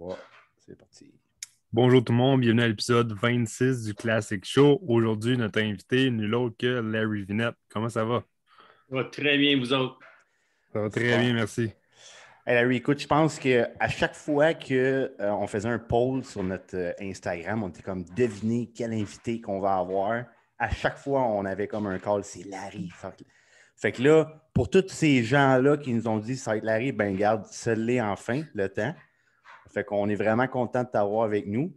3, c'est parti. Bonjour tout le monde, bienvenue à l'épisode 26 du Classic Show. Aujourd'hui, notre invité, nul autre que Larry Vinette. Comment ça va? Ça va très bien, vous autres. Ça va très bien, merci. Hey Larry, écoute, je pense qu'à chaque fois qu'on faisait un poll sur notre Instagram, on était comme deviner quel invité qu'on va avoir. À chaque fois, on avait comme un call, c'est Larry. Fait que là, pour tous ces gens-là qui nous ont dit ça va être Larry, ben garde, ça l'est enfin, le temps. Fait qu'on est vraiment content de t'avoir avec nous.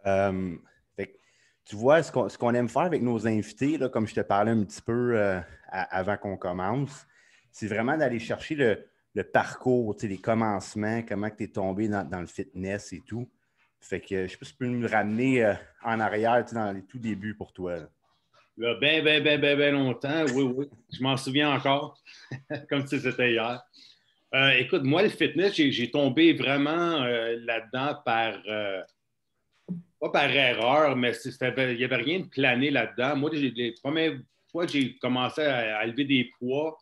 Fait que, tu vois, ce qu'on aime faire avec nos invités, là, comme je te parlais un petit peu avant qu'on commence, c'est vraiment d'aller chercher le parcours, les commencements, comment tu es tombé dans le fitness et tout. Fait que je sais pas si tu peux nous ramener en arrière dans les tout débuts pour toi. Là. Là, ben longtemps, oui. Je m'en souviens encore, comme si c'était hier. Écoute, moi, le fitness, j'ai tombé vraiment là-dedans pas par erreur, mais il n'y avait rien de plané là-dedans. Moi, les premières fois que j'ai commencé à lever des poids,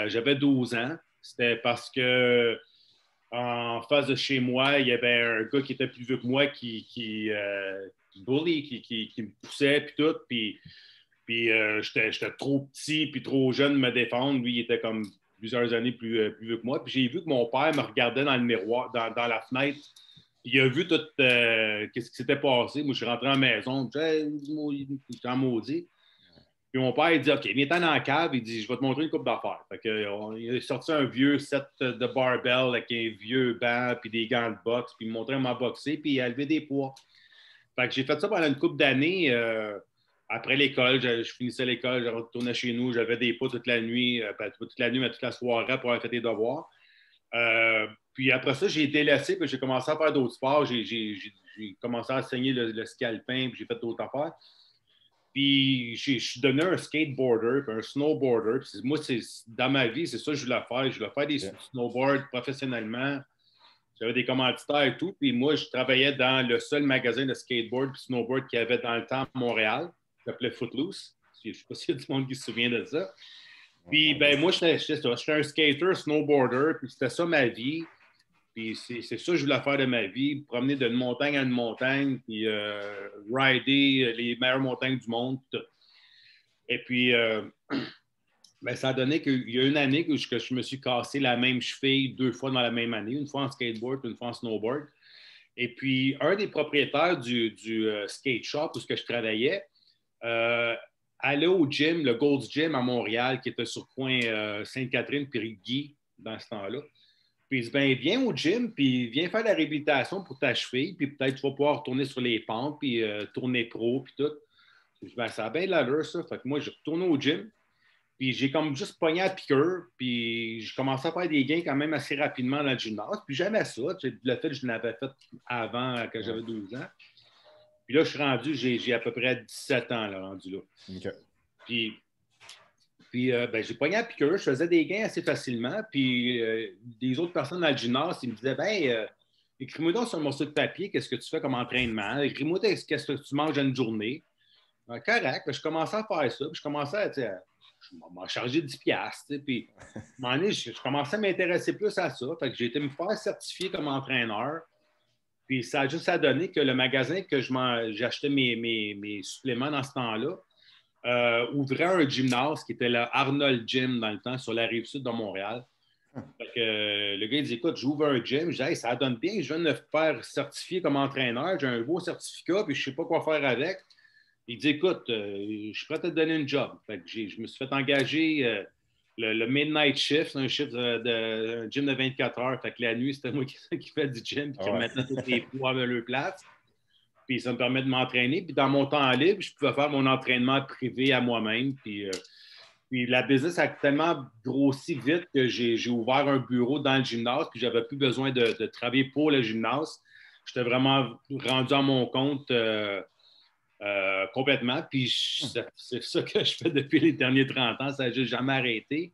j'avais 12 ans. C'était parce que en face de chez moi, il y avait un gars qui était plus vieux que moi qui bully, qui me poussait, puis tout. Puis j'étais trop petit puis trop jeune de me défendre. Lui, il était comme plusieurs années plus vieux que moi. Puis j'ai vu que mon père me regardait dans le miroir, dans la fenêtre. Puis il a vu tout qu'est-ce qui s'était passé. Moi, je suis rentré à la maison. J'étais en maudit. Puis mon père, il dit, OK, viens-t'en dans la cave. Il dit, je vais te montrer une coupe d'affaires. Fait que, il a sorti un vieux set de barbell avec un vieux banc puis des gants de boxe. Puis il me montrait comment boxer. Puis il a levé des poids. Fait que j'ai fait ça pendant une couple d'années. Après l'école, je finissais l'école, je retournais chez nous, j'avais des pas toute la nuit, pas toute la nuit, mais toute la soirée pour avoir fait des devoirs. Puis après ça, j'ai délaissé, puis j'ai commencé à faire d'autres sports. J'ai commencé à enseigner le ski alpin, puis j'ai fait d'autres affaires. Puis je suis devenu un skateboarder, puis un snowboarder. Puis moi, dans ma vie, c'est ça que je voulais faire. Je voulais faire des snowboards professionnellement. J'avais des commanditaires et tout. Puis moi, je travaillais dans le seul magasin de skateboard et snowboard qu'il y avait dans le temps à Montréal, qui s'appelait Footloose. Je ne sais pas s'il y a du monde qui se souvient de ça. Puis ben moi, j'étais un skater, snowboarder, puis c'était ça ma vie. Puis c'est ça que je voulais faire de ma vie, promener d'une montagne à une montagne, puis rider les meilleures montagnes du monde. Tout. Et puis, ben, ça a donné qu'il y a une année que je me suis cassé la même cheville 2 fois dans la même année, une fois en skateboard, une fois en snowboard. Et puis, un des propriétaires du skate shop où je travaillais allait au gym, le Gold's Gym à Montréal, qui était sur coin Sainte-Catherine puis Guy dans ce temps-là. Puis il dit, ben, viens au gym, puis viens faire la réhabilitation pour ta cheville, puis peut-être tu vas pouvoir retourner sur les pentes, puis tourner pro, puis tout. Je dis, ben, ça a bien de l'allure, ça. Fait que moi, je retourne au gym. Puis j'ai comme juste pogné à piqûre, puis j'ai commencé à faire des gains quand même assez rapidement dans le gymnase. Puis j'aimais ça. Le fait que je l'avais fait avant, quand j'avais 12 ans. Puis là, je suis rendu, j'ai à peu près 17 ans, là, rendu là. Okay. Puis ben, j'ai pogné à piqûre, je faisais des gains assez facilement. Puis des autres personnes dans le gymnase, ils me disaient, ben, écris-moi donc sur un morceau de papier, qu'est-ce que tu fais comme entraînement? Écris-moi qu'est-ce que tu manges une journée. Ben, correct, je commençais à faire ça, puis je commençais à, je m'en chargeais 10 piastres, puis à un moment donné, je commençais à m'intéresser plus à ça, fait que j'ai été me faire certifier comme entraîneur, puis ça a juste à donner que le magasin que j'achetais mes suppléments dans ce temps-là ouvrait un gymnase qui était le Arnold Gym dans le temps, sur la Rive-Sud de Montréal. Fait que, le gars, il dit, écoute, j'ouvre un gym. Je dis, hey, ça donne bien, je viens de me faire certifier comme entraîneur, j'ai un beau certificat, puis je ne sais pas quoi faire avec. Il dit, écoute, je suis prêt à te donner une job. Fait que je me suis fait engager le midnight shift, un shift un gym de 24 heures. Fait que la nuit, c'était moi qui fais du gym et qui remettais tous les poids à leur place. Puis ça me permet de m'entraîner. Puis dans mon temps libre, je pouvais faire mon entraînement privé à moi-même. Puis la business a tellement grossi vite que j'ai ouvert un bureau dans le gymnase. Puis j'avais plus besoin de travailler pour le gymnase. J'étais vraiment rendu à mon compte. Complètement. Puis c'est ça que je fais depuis les derniers 30 ans. Ça n'a juste jamais arrêté.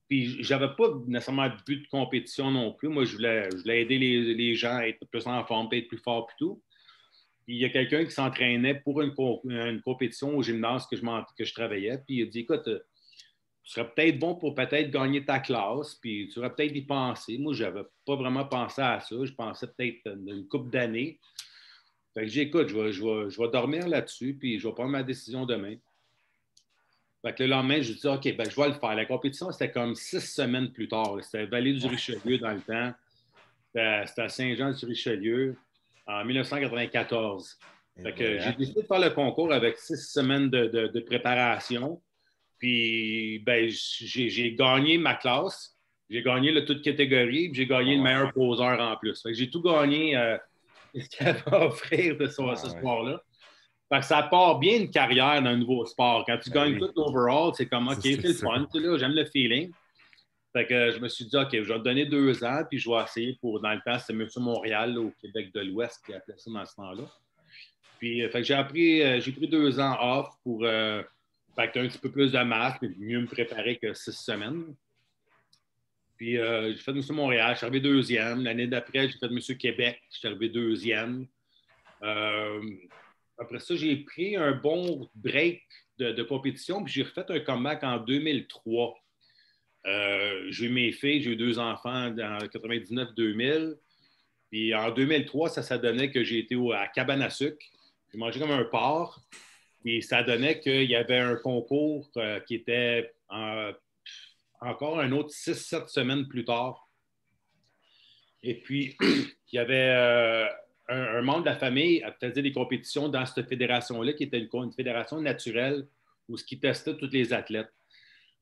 Puis j'avais pas nécessairement de but de compétition non plus. Moi, je voulais aider les gens à être plus en forme, à être plus fort et tout. Puis il y a quelqu'un qui s'entraînait pour une compétition au gymnase que je travaillais. Puis il a dit, écoute, tu serais peut-être bon pour peut-être gagner ta classe, puis tu aurais peut-être y pensé. Moi, je n'avais pas vraiment pensé à ça. Je pensais peut-être une couple d'années. Fait que j'ai écoute, je vais dormir là-dessus, puis je vais prendre ma décision demain. Fait que le lendemain, je dis, OK, ben, je vais le faire. La compétition, c'était comme 6 semaines plus tard. C'était Vallée du Richelieu dans le temps. C'était à Saint-Jean-du-Richelieu en 1994. Fait que j'ai décidé de faire le concours avec 6 semaines de préparation. Puis, ben, j'ai gagné ma classe. J'ai gagné le toute catégorie. Puis j'ai gagné le meilleur poseur en plus. Fait que j'ai tout gagné ce qu'il y avait à offrir ce soir-là. Fait que ça part bien une carrière dans un nouveau sport. Quand tu gagnes tout l'overall, c'est comme, OK, c'est le fun. J'aime le feeling. Fait que je me suis dit, OK, je vais te donner 2 ans, puis je vais essayer pour, dans le temps, c'était Monsieur Montréal, là, au Québec de l'Ouest, qui appelait ça dans ce temps-là. Puis, fait que j'ai pris 2 ans off pour fait que un petit peu plus de masse, mais mieux me préparer que 6 semaines. Puis, j'ai fait Monsieur Montréal, je suis arrivé deuxième. L'année d'après, j'ai fait Monsieur Québec, je suis arrivé deuxième. Après ça, j'ai pris un bon break de compétition, puis j'ai refait un comeback en 2003. J'ai eu mes filles, j'ai eu 2 enfants en 99-2000. Puis en 2003, ça donnait que j'ai été à Cabane à sucre. J'ai mangé comme un porc. Puis ça donnait qu'il y avait un concours qui était encore un autre 6-7 semaines plus tard. Et puis, il y avait un membre de la famille qui faisait des compétitions dans cette fédération-là, qui était une fédération naturelle où ce qui testait tous les athlètes.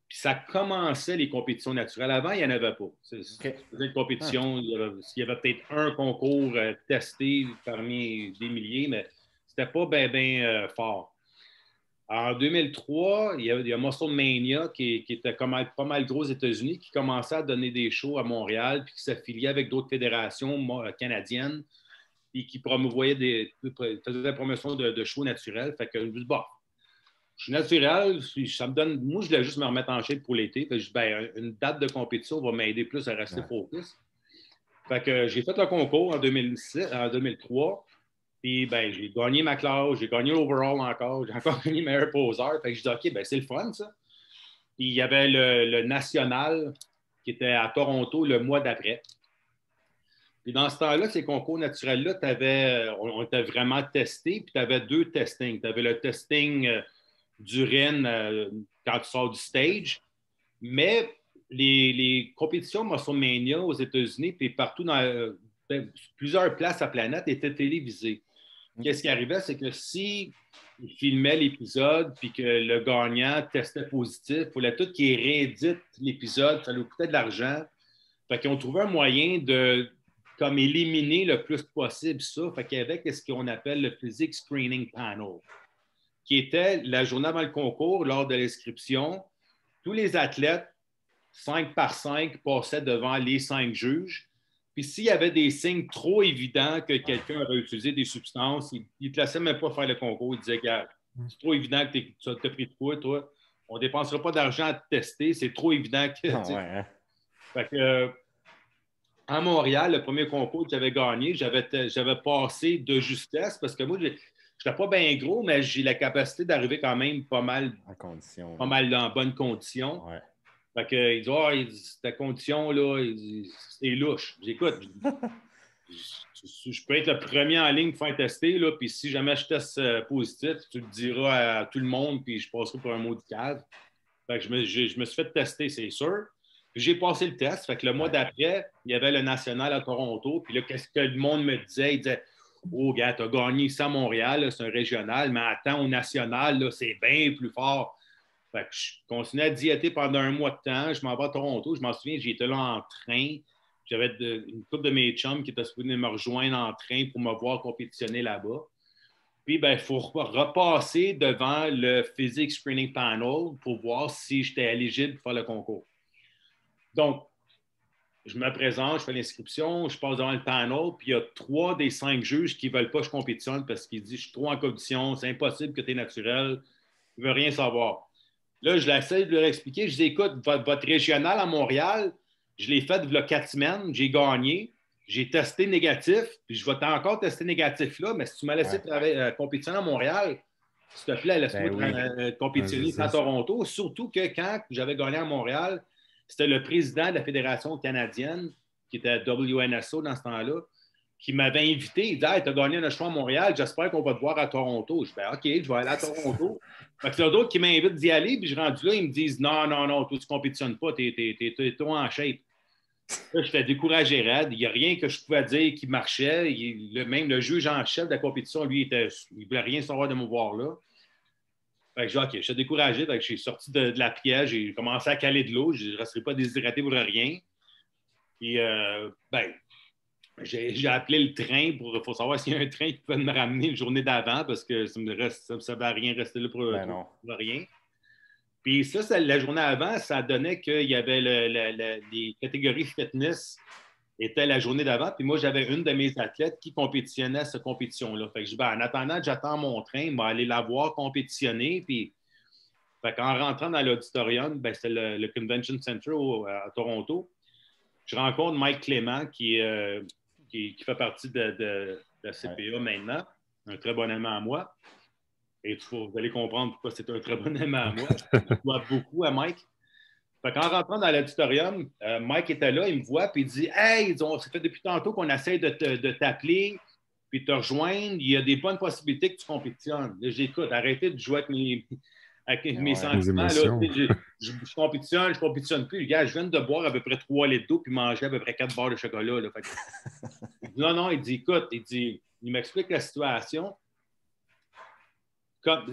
Puis ça commençait les compétitions naturelles. Avant, il n'y en avait pas. C'était une compétition, il y avait peut-être un concours testé parmi des milliers, mais c'était pas bien fort. En 2003, il y a Muscle Mania qui était pas mal gros aux États-Unis, qui commençait à donner des shows à Montréal, puis qui s'affiliait avec d'autres fédérations canadiennes, puis qui faisait la promotion de shows naturels. Fait que je me dis, bon, je suis naturel, ça me donne. Moi, je voulais juste me remettre en shape pour l'été. Fait que je dis, ben, une date de compétition va m'aider plus à rester focus. Fait que j'ai fait le concours en 2003. Puis, ben, j'ai gagné ma classe, j'ai gagné l'overall encore, j'ai encore gagné meilleur poseur. Fait que je dis, OK, ben, c'est le fun, ça. Puis, il y avait le national qui était à Toronto le mois d'après. Puis, dans ce temps-là, ces concours naturels-là, on était vraiment testés, puis tu avais 2 testings. Tu avais le testing d'urine quand tu sors du stage, mais les compétitions Muscle Mania aux États-Unis, puis partout dans plusieurs places à la planète, étaient télévisées. Qu'est-ce qui arrivait, c'est que si ils filmaient l'épisode puis que le gagnant testait positif, il fallait tout qu'il réédite l'épisode, ça lui coûtait de l'argent. Fait qu'ils ont trouvé un moyen de comme éliminer le plus possible ça. Fait qu'il y avait ce qu'on appelle le Physique Screening Panel, qui était la journée avant le concours, lors de l'inscription. Tous les athlètes, 5 par 5, passaient devant les 5 juges. Puis s'il y avait des signes trop évidents que quelqu'un avait utilisé des substances, il ne te laissait même pas faire le concours. Il disait, gars, c'est trop évident que tu as pris de quoi, toi. On ne dépensera pas d'argent à te tester. C'est trop évident que... Fait que, à Montréal, le premier concours que j'avais gagné, j'avais passé de justesse parce que moi, je n'étais pas bien gros, mais j'ai la capacité d'arriver quand même pas mal en bonne condition. Ouais. Fait que, il dit, ta condition, là, c'est louche. J'écoute. Je peux être le premier en ligne pour faire tester, là, puis si jamais je teste positif, tu le diras à tout le monde, puis je passerai pour un mot de cave. Fait que je me suis fait tester, c'est sûr. Puis j'ai passé le test. Fait que le mois d'après, il y avait le national à Toronto. Puis là, qu'est-ce que le monde me disait? Il disait, oh, gars, t'as gagné ça à Montréal, c'est un régional, mais attends, au national, là, c'est bien plus fort. Fait que je continuais à diéter pendant un mois de temps. Je m'en vais à Toronto. Je m'en souviens, j'étais là en train. J'avais une couple de mes chums qui étaient supposés me rejoindre en train pour me voir compétitionner là-bas. Puis, ben, il faut repasser devant le Physique Screening Panel pour voir si j'étais éligible pour faire le concours. Donc, je me présente, je fais l'inscription, je passe devant le panel, puis il y a 3 des 5 juges qui ne veulent pas que je compétitionne parce qu'ils disent « Je suis trop en condition, c'est impossible que tu es naturel, ils ne veulent rien savoir. » Là, je l'essaie de leur expliquer. Je dis, écoute, votre régional à Montréal, je l'ai fait il y a 4 semaines, j'ai gagné, j'ai testé négatif, puis je vais encore tester négatif là, mais si tu m'as laissé compétitionner à Montréal, S'il te plaît, laisse-moi oui. compétitionner à Toronto. Surtout que quand j'avais gagné à Montréal, c'était le président de la Fédération canadienne, qui était WNSO dans ce temps-là, qui m'avait invité. Il disait, hey, tu as gagné un choix à Montréal, j'espère qu'on va te voir à Toronto. Je dis, OK, je vais aller à Toronto. Fait que c'est d'autres qui m'invitent d'y aller, puis je rendu là, ils me disent, non, toi, tu ne compétitionnes pas, t'es toi en shape. Là, j'étais découragé raide. Il n'y a rien que je pouvais dire qui marchait. Même le juge en chef de la compétition, lui, il ne voulait rien savoir de me voir là. Fait que j'ai dit, OK, je suis découragé. Fait que je suis sorti de la piège, j'ai commencé à caler de l'eau. Je ne resterai pas déshydraté pour rien. Puis, j'ai appelé le train pour faut savoir s'il y a un train qui peut me ramener une journée d'avant parce que ça ne va rien rester là pour rien. Puis ça, la journée avant, ça donnait qu'il y avait les catégories fitness étaient la journée d'avant. Puis moi, j'avais une de mes athlètes qui compétitionnait à cette compétition-là. Fait que je dis, en attendant que j'attends mon train, je vais aller la voir compétitionner. Puis fait qu'en rentrant dans l'auditorium, c'était le Convention Center à Toronto, je rencontre Mike Clément qui fait partie de la CPA maintenant, un très bon ami à moi. Et vous allez comprendre pourquoi c'est un très bon ami à moi. Je dois beaucoup à Mike. Fait qu'en rentrant dans l'auditorium, Mike était là, il me voit, puis il dit « Hey, ça fait depuis tantôt qu'on essaie de t'appeler, puis de te rejoindre. Il y a des bonnes possibilités que tu compétitionnes. » Là, j'écoute, arrêtez de jouer avec mes sentiments. Là, je compétitionne plus. Les gars, je viens de boire à peu près 3 litres d'eau puis manger à peu près 4 barres de chocolat. Là. Fait que, il dit, non, il dit, écoute, il m'explique la situation.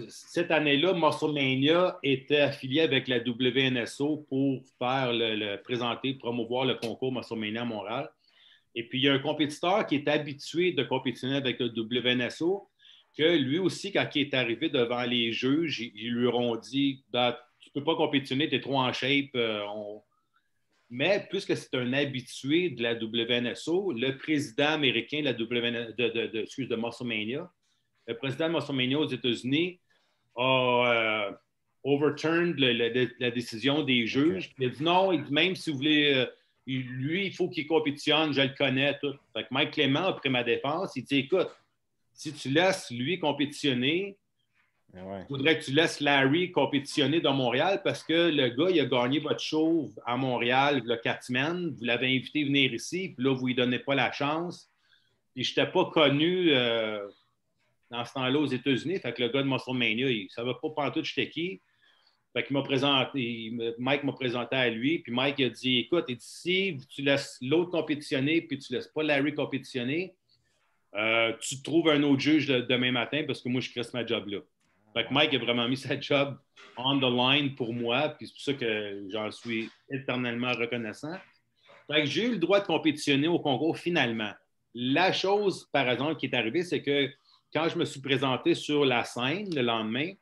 Cette année-là, Musclemania était affilié avec la WNSO pour faire promouvoir le concours Musclemania à Montréal. Et puis, il y a un compétiteur qui est habitué de compétitionner avec le WNSO, que lui aussi, quand il est arrivé devant les juges, ils lui ont dit tu ne peux pas compétitionner, tu es trop en shape. Mais puisque c'est un habitué de la WNSO, le président américain de Musclemania, le président de Musclemania aux États-Unis a overturned la décision des juges. Okay. Il a dit non, il dit même si vous voulez, lui, il faut qu'il compétitionne, je le connais, tout. Fait que Mike Clément a pris ma défense, il dit écoute, si tu laisses lui compétitionner, il faudrait que tu laisses Larry compétitionner dans Montréal parce que le gars, il a gagné votre show à Montréal il y a 4 semaines. Vous l'avez invité à venir ici, puis là, vous ne lui donnez pas la chance. Puis je n'étais pas connu dans ce temps-là aux États-Unis. Fait que le gars de Musclemania, il ne savait pas pantoute j'étais qui. Fait qu'il m'a présenté, Mike m'a présenté à lui, puis Mike a dit écoute, si tu laisses l'autre compétitionner, puis tu ne laisses pas Larry compétitionner, tu trouves un autre juge demain matin parce que moi, je crée ma job là. Fait que Mike a vraiment mis sa job on the line pour moi, puis c'est pour ça que j'en suis éternellement reconnaissant. Fait que j'ai eu le droit de compétitionner au concours finalement. La chose, par exemple, qui est arrivée, c'est que quand je me suis présenté sur la scène le lendemain,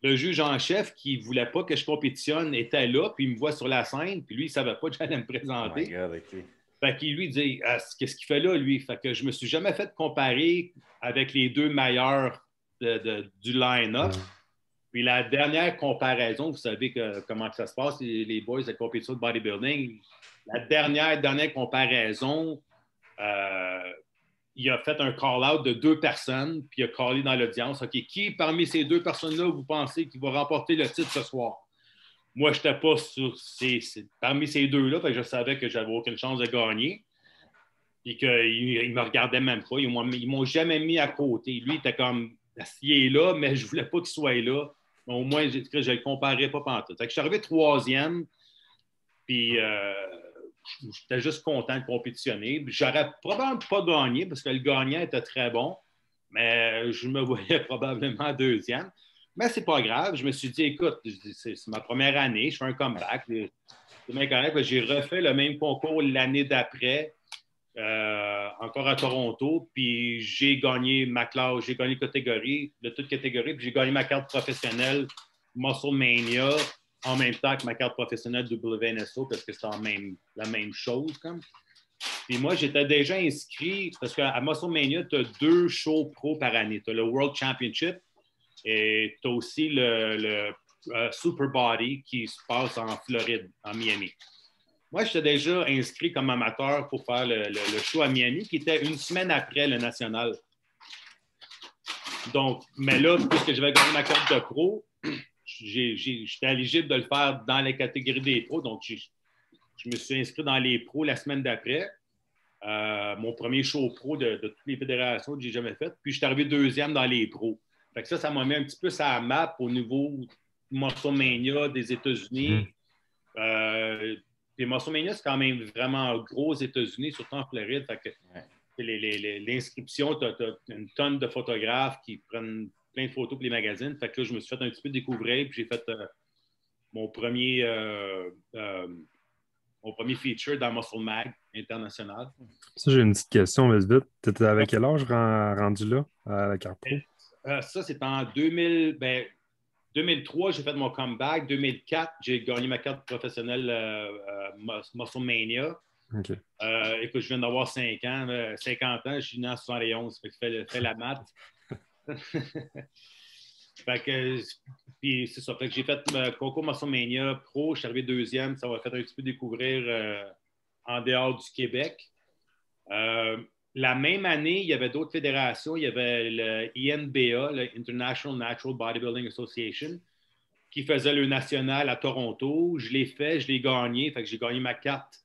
le juge en chef qui ne voulait pas que je compétitionne était là, puis il me voit sur la scène, puis lui, il ne savait pas que j'allais me présenter. Oh my God, okay. Fait qu'il lui dit qu'est-ce qu'il fait là, lui? Fait que je ne me suis jamais fait comparer avec les 2 meilleurs du line-up. Puis la dernière comparaison, vous savez comment ça se passe, les boys de compétition de bodybuilding. La dernière comparaison, il a fait un call-out de 2 personnes, puis il a callé dans l'audience. OK, qui parmi ces 2 personnes-là vous pensez qui va remporter le titre ce soir? Moi, je n'étais pas parmi ces 2-là, fait que je savais que je n'avais aucune chance de gagner. Puis qu'ils ne me regardaient même pas. Ils ne m'ont jamais mis à côté. Lui, il était comme, il est là, mais je ne voulais pas qu'il soit là. Mais au moins, je ne le comparais pas pantoute. Fait que je suis arrivé 3e, puis j'étais juste content de compétitionner. J'aurais probablement pas gagné parce que le gagnant était très bon, mais je me voyais probablement 2e. Mais c'est pas grave. Je me suis dit, écoute, c'est ma première année, je fais un comeback. C'est bien correct. J'ai refait le même concours l'année d'après, encore à Toronto, puis j'ai gagné ma classe, j'ai gagné catégorie, de toute catégorie, puis j'ai gagné ma carte professionnelle Musclemania en même temps que ma carte professionnelle WNSO parce que c'est la même chose. Comme. Puis moi, j'étais déjà inscrit parce qu'à Musclemania, tu as 2 shows pro par année. Tu as le World Championship et tu as aussi le Super Body qui se passe en Floride, en Miami. Moi, j'étais déjà inscrit comme amateur pour faire le show à Miami qui était une semaine après le national. Donc, mais là, puisque j'avais gagné ma carte de pro, j'étais éligible de le faire dans la catégorie des pros. Donc, je me suis inscrit dans les pros la semaine d'après. Mon premier show pro de toutes les fédérations que j'ai jamais fait. Puis, je suis arrivé deuxième dans les pros. Fait que ça m'a mis un petit peu sur la map au niveau WrestleMania des États-Unis. Puis WrestleMania, c'est quand même vraiment gros aux États-Unis, surtout en Floride. Fait que l'inscription, tu as une tonne de photographes qui prennent plein de photos pour les magazines. Fait que là, je me suis fait un petit peu découvrir, puis j'ai fait mon premier feature dans Muscle Mag international. Ça, j'ai une petite question, vite, vite. Tu étais avec quel âge rendu là, à la carte pro? Ça, c'est en 2003, j'ai fait mon comeback. 2004, j'ai gagné ma carte professionnelle Muscle Mania. Okay. Écoute, je viens d'avoir 50 ans, je suis né en 71, fait la maths. Fait que, puis c'est ça. Fait que j'ai fait le concours Muscle Mania Pro, je suis arrivé deuxième, ça m'a fait un petit peu découvrir en dehors du Québec. La même année, il y avait d'autres fédérations. Il y avait le INBA, le International Natural Bodybuilding Association, qui faisait le national à Toronto. Je l'ai fait, je l'ai gagné. Fait que j'ai gagné ma carte.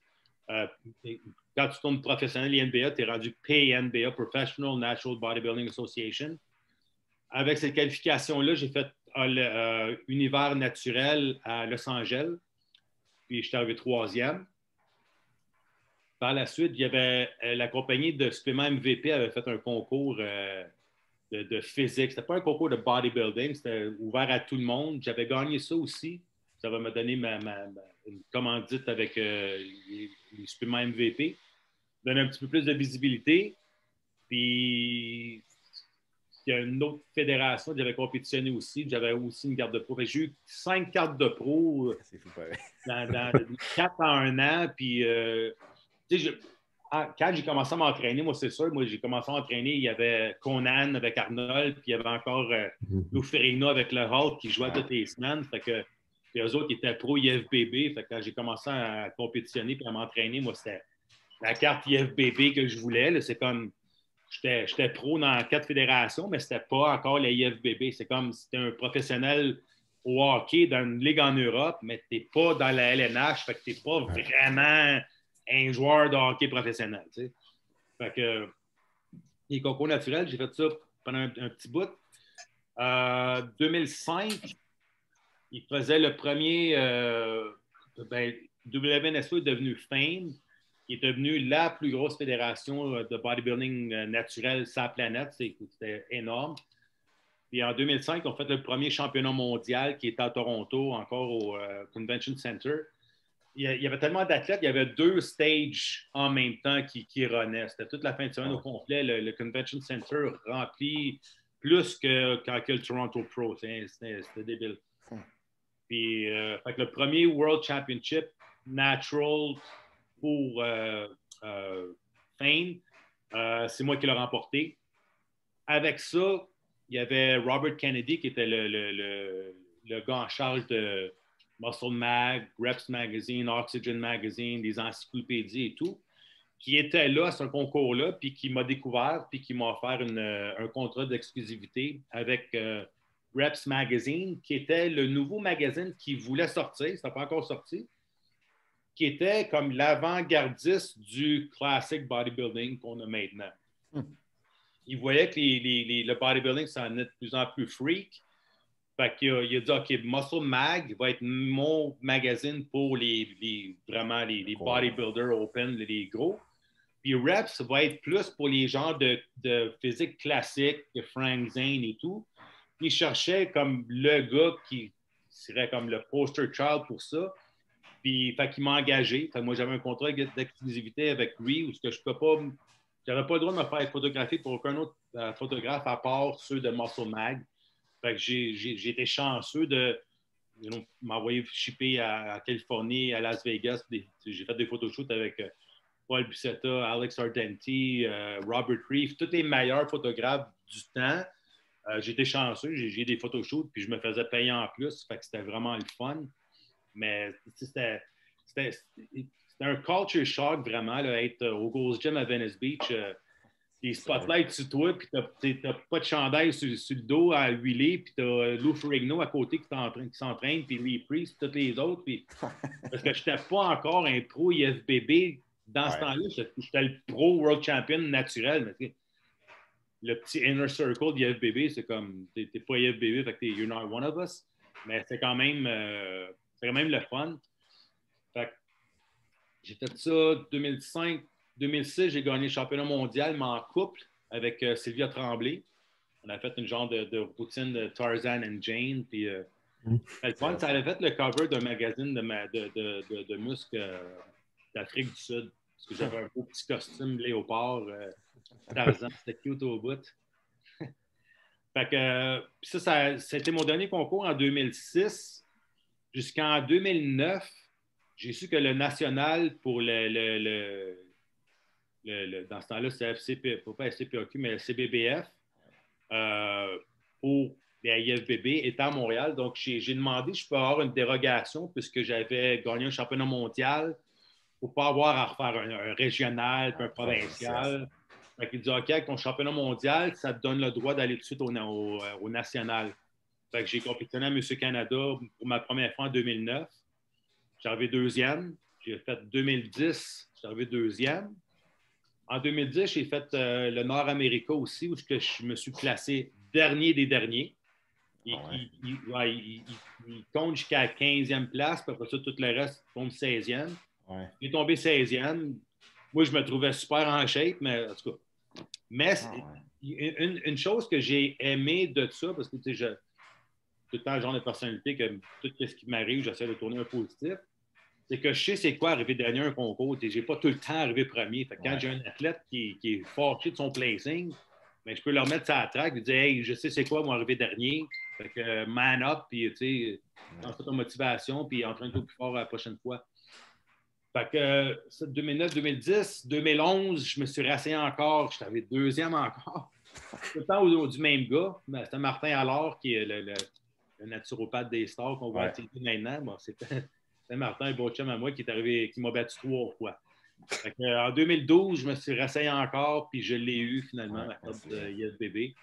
Quand tu tournes professionnel INBA, tu es rendu PNBA, Professional Natural Bodybuilding Association. Avec cette qualification-là, j'ai fait univers naturel à Los Angeles. Puis, j'étais arrivé troisième. Par la suite, il y avait la compagnie de suppléments MVP avait fait un concours de physique. C'était pas un concours de bodybuilding, c'était ouvert à tout le monde. J'avais gagné ça aussi. Ça va me donner une commandite avec les suppléments MVP. Donner un petit peu plus de visibilité. Puis, il y a une autre fédération qui avait compétitionné aussi. J'avais aussi une carte de pro. J'ai eu 5 cartes de pro dans 4 en un an. Puis, quand j'ai commencé à m'entraîner, moi, c'est sûr, j'ai commencé à m'entraîner. Il y avait Conan avec Arnold, puis il y avait encore Lou Ferrigno avec le Hulk qui jouait toutes les semaines. Fait que, puis eux autres, ils étaient pro IFBB. Fait que quand j'ai commencé à compétitionner puis à m'entraîner, moi, c'était la carte IFBB que je voulais. C'est comme. J'étais pro dans 4 fédérations, mais c'était pas encore la IFBB. C'est comme si c'était un professionnel au hockey dans une ligue en Europe, mais tu n'es pas dans la LNH, fait que tu n'es pas vraiment un joueur de hockey professionnel. Tu sais. Fait que les concours naturels, j'ai fait ça pendant un petit bout. 2005, il faisait le premier. WNSO est devenu Fame, qui est devenue la plus grosse fédération de bodybuilding naturel sur la planète. C'était énorme. Puis en 2005, on fait le premier championnat mondial qui était à Toronto, encore au Convention Center. Il y avait tellement d'athlètes, il y avait 2 stages en même temps qui runnaient. C'était toute la fin de semaine au complet. Le Convention Center rempli plus que quand il y a le Toronto Pro. C'était débile. Puis fait que le premier World Championship Natural pour Fame, c'est moi qui l'ai remporté. Avec ça, il y avait Robert Kennedy qui était le gars en charge de Muscle Mag, Reps Magazine, Oxygen Magazine, des encyclopédies et tout, qui était là à ce concours-là, puis qui m'a découvert, puis qui m'a offert un contrat d'exclusivité avec Reps Magazine, qui était le nouveau magazine qui voulait sortir, ça n'a pas encore sorti, qui était comme l'avant-gardiste du classic bodybuilding qu'on a maintenant. Il voyait que le bodybuilding, ça en est de plus en plus freak. Fait qu'il a dit, OK, Muscle Mag va être mon magazine pour vraiment les bodybuilders open, les gros. Puis Reps va être plus pour les genres de physique classique, de Frank Zane et tout. Puis il cherchait comme le gars qui serait comme le poster child pour ça. Puis, fait qu'il m'a engagé. Fait que moi, j'avais un contrat d'exclusivité avec lui où j'avais pas le droit de me faire photographier pour aucun autre photographe à part ceux de Muscle Mag. Fait que j'ai été chanceux de m'envoyer shipper à Californie, à Las Vegas. J'ai fait des photoshoots avec Paul Bucetta, Alex Ardenti, Robert Reeve, tous les meilleurs photographes du temps. J'ai été chanceux, j'ai des photoshoots, puis je me faisais payer en plus. Fait que c'était vraiment le fun. Mais c'était un culture shock vraiment, là, être au Gold's Gym à Venice Beach. Puis spotlight sur toi, puis t'as pas de chandail sur le dos à huiler, puis t'as Lou Ferrigno à côté qui s'entraîne, puis Lee Priest, puis tous les autres. Puis... Parce que je n'étais pas encore un pro IFBB. Dans ce temps-là, j'étais le pro World Champion naturel. Mais le petit inner circle d'IFBB, c'est comme, t'es pas IFBB, fait que you're not one of us. Mais c'est quand même le fun. Fait que j'ai fait ça 2005. 2006, j'ai gagné le championnat mondial, mais en couple avec Sylvia Tremblay. On a fait une genre de routine de Tarzan and Jane. Puis, le fun, ça avait fait le cover d'un magazine de muscles d'Afrique du Sud. Parce que j'avais un beau petit costume léopard. Tarzan, c'était cute au bout. Fait que, c'était mon dernier concours en 2006. Jusqu'en 2009, j'ai su que le national pour dans ce temps-là, c'est pas FCPAQ, mais CBBF, pour les IFBB, était à Montréal. Donc, j'ai demandé si je peux avoir une dérogation puisque j'avais gagné un championnat mondial pour ne pas avoir à refaire un régional puis un provincial. Fait qu'il dit, OK, avec ton championnat mondial, ça te donne le droit d'aller tout de suite au national. Fait que j'ai compétitionné à Monsieur Canada pour ma première fois en 2009. J'ai arrivé deuxième. J'ai fait 2010, j'ai arrivé deuxième. En 2010, j'ai fait le Nord-América aussi, où je me suis classé dernier des derniers. Il compte jusqu'à la 15e place, puis après ça, tout le reste tombe 16e. Ouais. J'ai tombé 16e. Moi, je me trouvais super en shape, mais en tout cas. Mais une chose que j'ai aimé de ça, parce que tu sais, tout le temps, le genre de personnalité que tout ce qui m'arrive, j'essaie de tourner un positif. C'est que je sais c'est quoi arriver dernier à un concours. Je n'ai pas tout le temps arrivé premier. Fait que quand j'ai un athlète qui est fâché de son placing, ben, je peux leur mettre ça à la traque et dire hey, je sais c'est quoi, moi, arriver dernier. Fait que man up, puis tu sais, lance ta motivation, puis entraîne-toi plus fort la prochaine fois. Fait que 2009, 2010, 2011, je me suis rassé encore. Je suis deuxième encore. Tout le temps du même gars. C'était Martin Allard, qui est le naturopathe des stars qu'on voit maintenant. Bon, c'était Martin, un beau chum à moi, qui m'a battu 3 fois. En 2012, je me suis rassé encore, puis je l'ai eu finalement, ma carte de IFBB.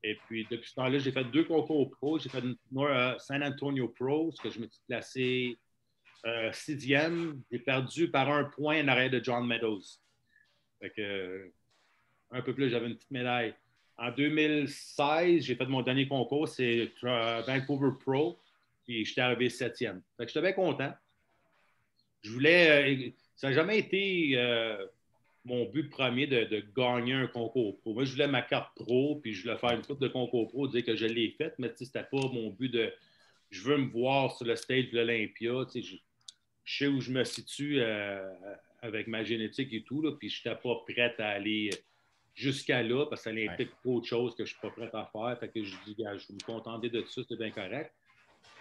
Et puis, depuis ce temps-là, j'ai fait 2 concours pro. J'ai fait San Antonio Pro, parce que je me suis placé 6e. J'ai perdu par 1 point en arrière de John Meadows. Fait que, un peu plus, j'avais une petite médaille. En 2016, j'ai fait mon dernier concours, c'est Vancouver Pro, puis j'étais arrivé 7e. Fait que j'étais bien content. Je voulais. Ça n'a jamais été mon but premier de gagner un concours pro. Moi, je voulais ma carte pro, puis je voulais faire une coupe de concours pro, dire que je l'ai faite, mais c'était pas mon but de. Je veux me voir sur le stage de l'Olympia. Je sais où je me situe avec ma génétique et tout, là, puis je n'étais pas prête à aller jusqu'à là, parce que ça implique trop de choses que je ne suis pas prête à faire. Fait que je dis, je vais me contenter de ça, c'est bien correct.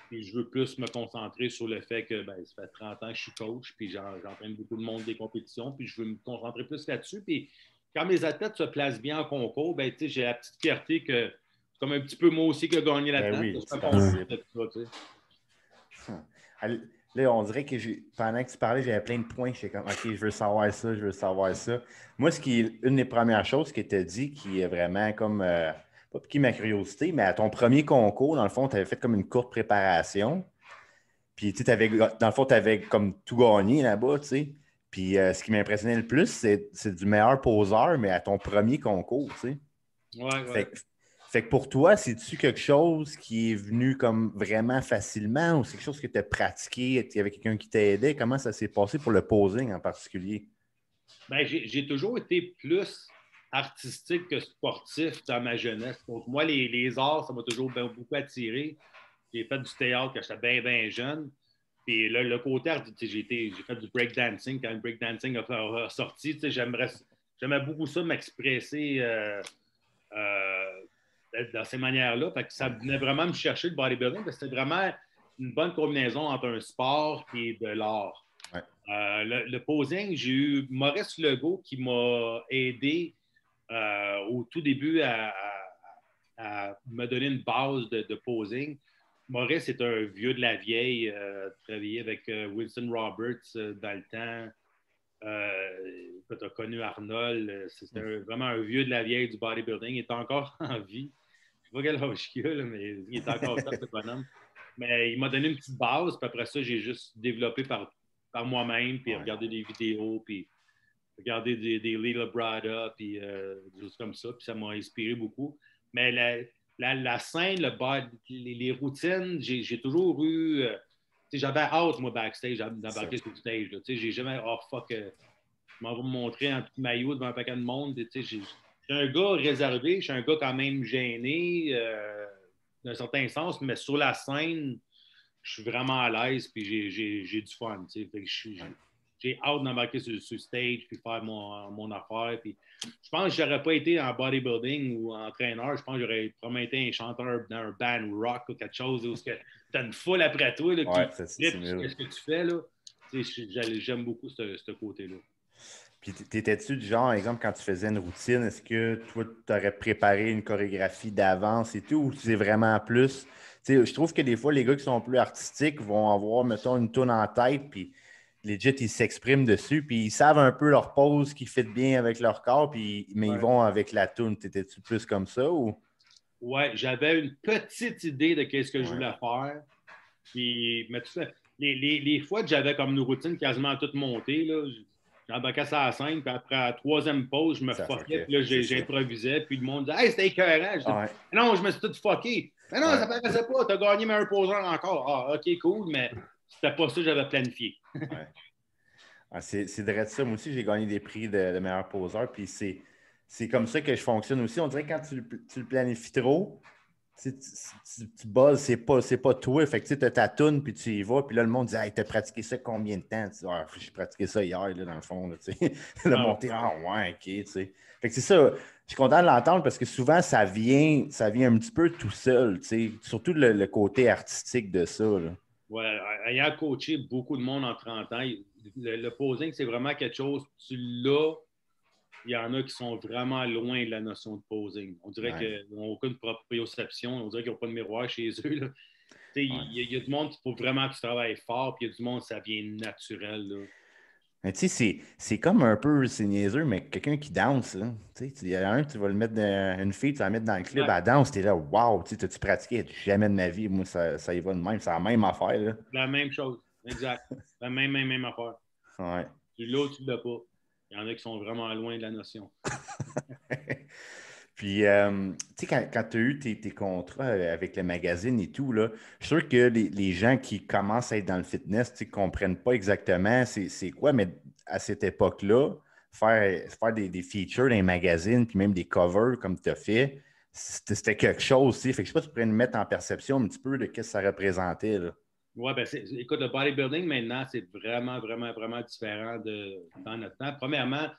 Puis je veux plus me concentrer sur le fait que ça fait 30 ans que je suis coach, puis j'entraîne beaucoup de monde des compétitions, puis je veux me concentrer plus là-dessus. Puis quand mes athlètes se placent bien en concours, j'ai la petite fierté que c'est comme un petit peu moi aussi qui a gagné là-dedans. Là, on dirait que pendant que tu parlais, j'avais plein de points. J'étais comme, OK, je veux savoir ça, je veux savoir ça. Moi, ce qui est une des premières choses que tu as dit qui est vraiment comme, pas piqué ma curiosité, mais à ton premier concours, dans le fond, tu avais fait comme une courte préparation. Puis, tu sais, dans le fond, tu avais comme tout gagné là-bas, tu sais. Puis, ce qui m'impressionnait le plus, c'est du meilleur poseur, mais à ton premier concours, tu sais. Ouais. Fait que pour toi, c'est-tu quelque chose qui est venu comme vraiment facilement ou c'est quelque chose que tu as pratiqué, il y avait quelqu'un qui t'aidait? Comment ça s'est passé pour le posing en particulier? J'ai toujours été plus artistique que sportif dans ma jeunesse. Donc, moi, les arts, ça m'a toujours beaucoup attiré. J'ai fait du théâtre quand j'étais bien jeune. Puis là, le côté j'ai fait du breakdancing. Quand le breakdancing a sorti, j'aimais beaucoup ça, m'expresser dans ces manières-là. Fait que ça venait vraiment me chercher le bodybuilding parce que c'était vraiment une bonne combinaison entre un sport et de l'art. Ouais. Le posing, j'ai eu Maurice Legault qui m'a aidé au tout début à me donner une base de posing. Maurice est un vieux de la vieille, travaillé avec Wilson Roberts dans le temps. Tu as connu Arnold, c'était vraiment un vieux de la vieille du bodybuilding. Il est encore en vie. Je ne sais pas quel âge il a, là, mais il est encore là, ce bonhomme. Mais il m'a donné une petite base, puis après ça, j'ai juste développé par moi-même, puis regardé des vidéos, puis regarder des Little Brada, puis des choses comme ça, puis ça m'a inspiré beaucoup. Mais la scène, les routines, j'ai toujours eu... j'avais hâte, moi, backstage, d'embarquer sur le stage. J'ai jamais, oh fuck, je m'en vais me montrer un petit maillot devant un paquet de monde. Je suis un gars réservé, je suis un gars quand même gêné, d'un certain sens, mais sur la scène, je suis vraiment à l'aise, puis j'ai du fun. J'ai hâte d'embarquer sur le stage, puis faire mon affaire. Puis, je pense que je n'aurais pas été en bodybuilding ou entraîneur. Je pense que j'aurais probablement été un chanteur dans un band rock ou quelque chose où tu as une foule après toi là, qui tripe ce que tu fais. Là. J'aime beaucoup ce côté-là. Puis, t'étais-tu du genre, exemple, quand tu faisais une routine, est-ce que toi, tu aurais préparé une chorégraphie d'avance et tout, ou c'est vraiment plus... je trouve que des fois, les gars qui sont plus artistiques vont avoir, mettons, une toune en tête, puis legit, ils s'expriment dessus, puis ils savent un peu leur pose qui fit bien avec leur corps, mais ils vont avec la toune. T'étais-tu plus comme ça, ou... Ouais, j'avais une petite idée de qu'est-ce que je voulais faire. Puis, mais tu sais, les fois que j'avais comme une routine quasiment toute montée, là, j'embarquais ça à la scène, puis après la troisième pause, je me fuckais, puis là, j'improvisais, puis le monde disait « Hey, c'était écœurant! » Je dis « Non, je me suis tout fucké! »« Mais non, ça paraissait pas, t'as gagné meilleur poseur encore! » Ah, ok, cool, mais c'était pas ça que j'avais planifié. C'est vrai de ça. Moi aussi, j'ai gagné des prix de meilleur poseur, puis c'est comme ça que je fonctionne aussi. On dirait que quand tu le planifies trop, tu buzzes, c'est pas toi. Fait que tu as ta toune, puis tu y vas, puis là, le monde dit hey, t'as pratiqué ça combien de temps? Tu dis j'ai pratiqué ça hier, là, dans le fond. Là, le monter, ouais, ok. T'sais. Fait que c'est ça. Je suis content de l'entendre parce que souvent, ça vient un petit peu tout seul, surtout le côté artistique de ça. Là. Ouais, ayant coaché beaucoup de monde en 30 ans, le posing, c'est vraiment quelque chose, tu l'as. Il y en a qui sont vraiment loin de la notion de posing. On dirait qu'ils n'ont aucune proprioception. On dirait qu'ils n'ont pas de miroir chez eux. Il y a du monde, il faut vraiment que tu travailles fort, puis il y a du monde, ça vient naturel. Là. Mais tu sais, c'est comme un peu, c'est niaiseux, mais quelqu'un qui danse, là. Il y en a un, tu vas le mettre une fille, tu vas la mettre dans le club, elle danse, t'es là, wow, tu t'as-tu pratiqué? Jamais de ma vie, moi, ça y va de même, c'est la même affaire, là. La même chose, exact. La même affaire. Ouais. Tu l'as ou tu ne l'as pas. Il y en a qui sont vraiment loin de la notion. Puis, tu sais, quand tu as eu tes contrats avec le magazine et tout, là, je suis sûr que les gens qui commencent à être dans le fitness ne comprennent pas exactement c'est quoi, mais à cette époque-là, faire des features dans les magazines, puis même des covers comme tu as fait, c'était quelque chose. Fait que je sais pas si tu pourrais nous mettre en perception un petit peu de ce que ça représentait. Là. Oui, ben écoute, le bodybuilding maintenant, c'est vraiment, vraiment, vraiment différent dans notre temps. Premièrement,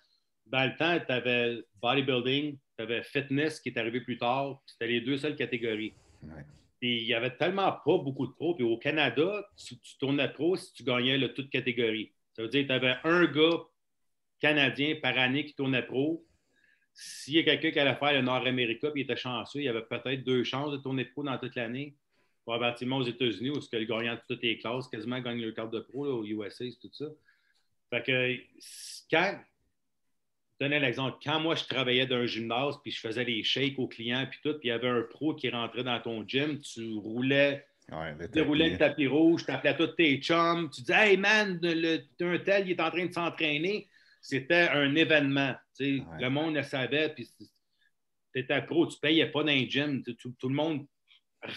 dans le temps, tu avais bodybuilding, tu avais fitness qui est arrivé plus tard, c'était les deux seules catégories. Ouais. Puis il n'y avait tellement pas beaucoup de pros. Puis au Canada, tu tournais pro si tu gagnais le toute catégorie. Ça veut dire que tu avais un gars canadien par année qui tournait pro. S'il y a quelqu'un qui allait faire le Nord-Amérique, puis il était chanceux, il y avait peut-être 2 chances de tourner pro dans toute l'année. Probablement aux États-Unis, où le gagnant de toutes les classes quasiment gagne le carte de pro, là, aux USA, tout ça. Fait que quand, je donnais l'exemple, quand moi je travaillais dans un gymnase, puis je faisais les shakes aux clients, puis tout, puis il y avait un pro qui rentrait dans ton gym, tu roulais, déroulais le tapis rouge, tu appelais tous tes chums, tu disais Hey man, un tel, il est en train de s'entraîner. C'était un événement. Le monde le savait, puis tu étais pro, tu ne payais pas dans un gym. Tout le monde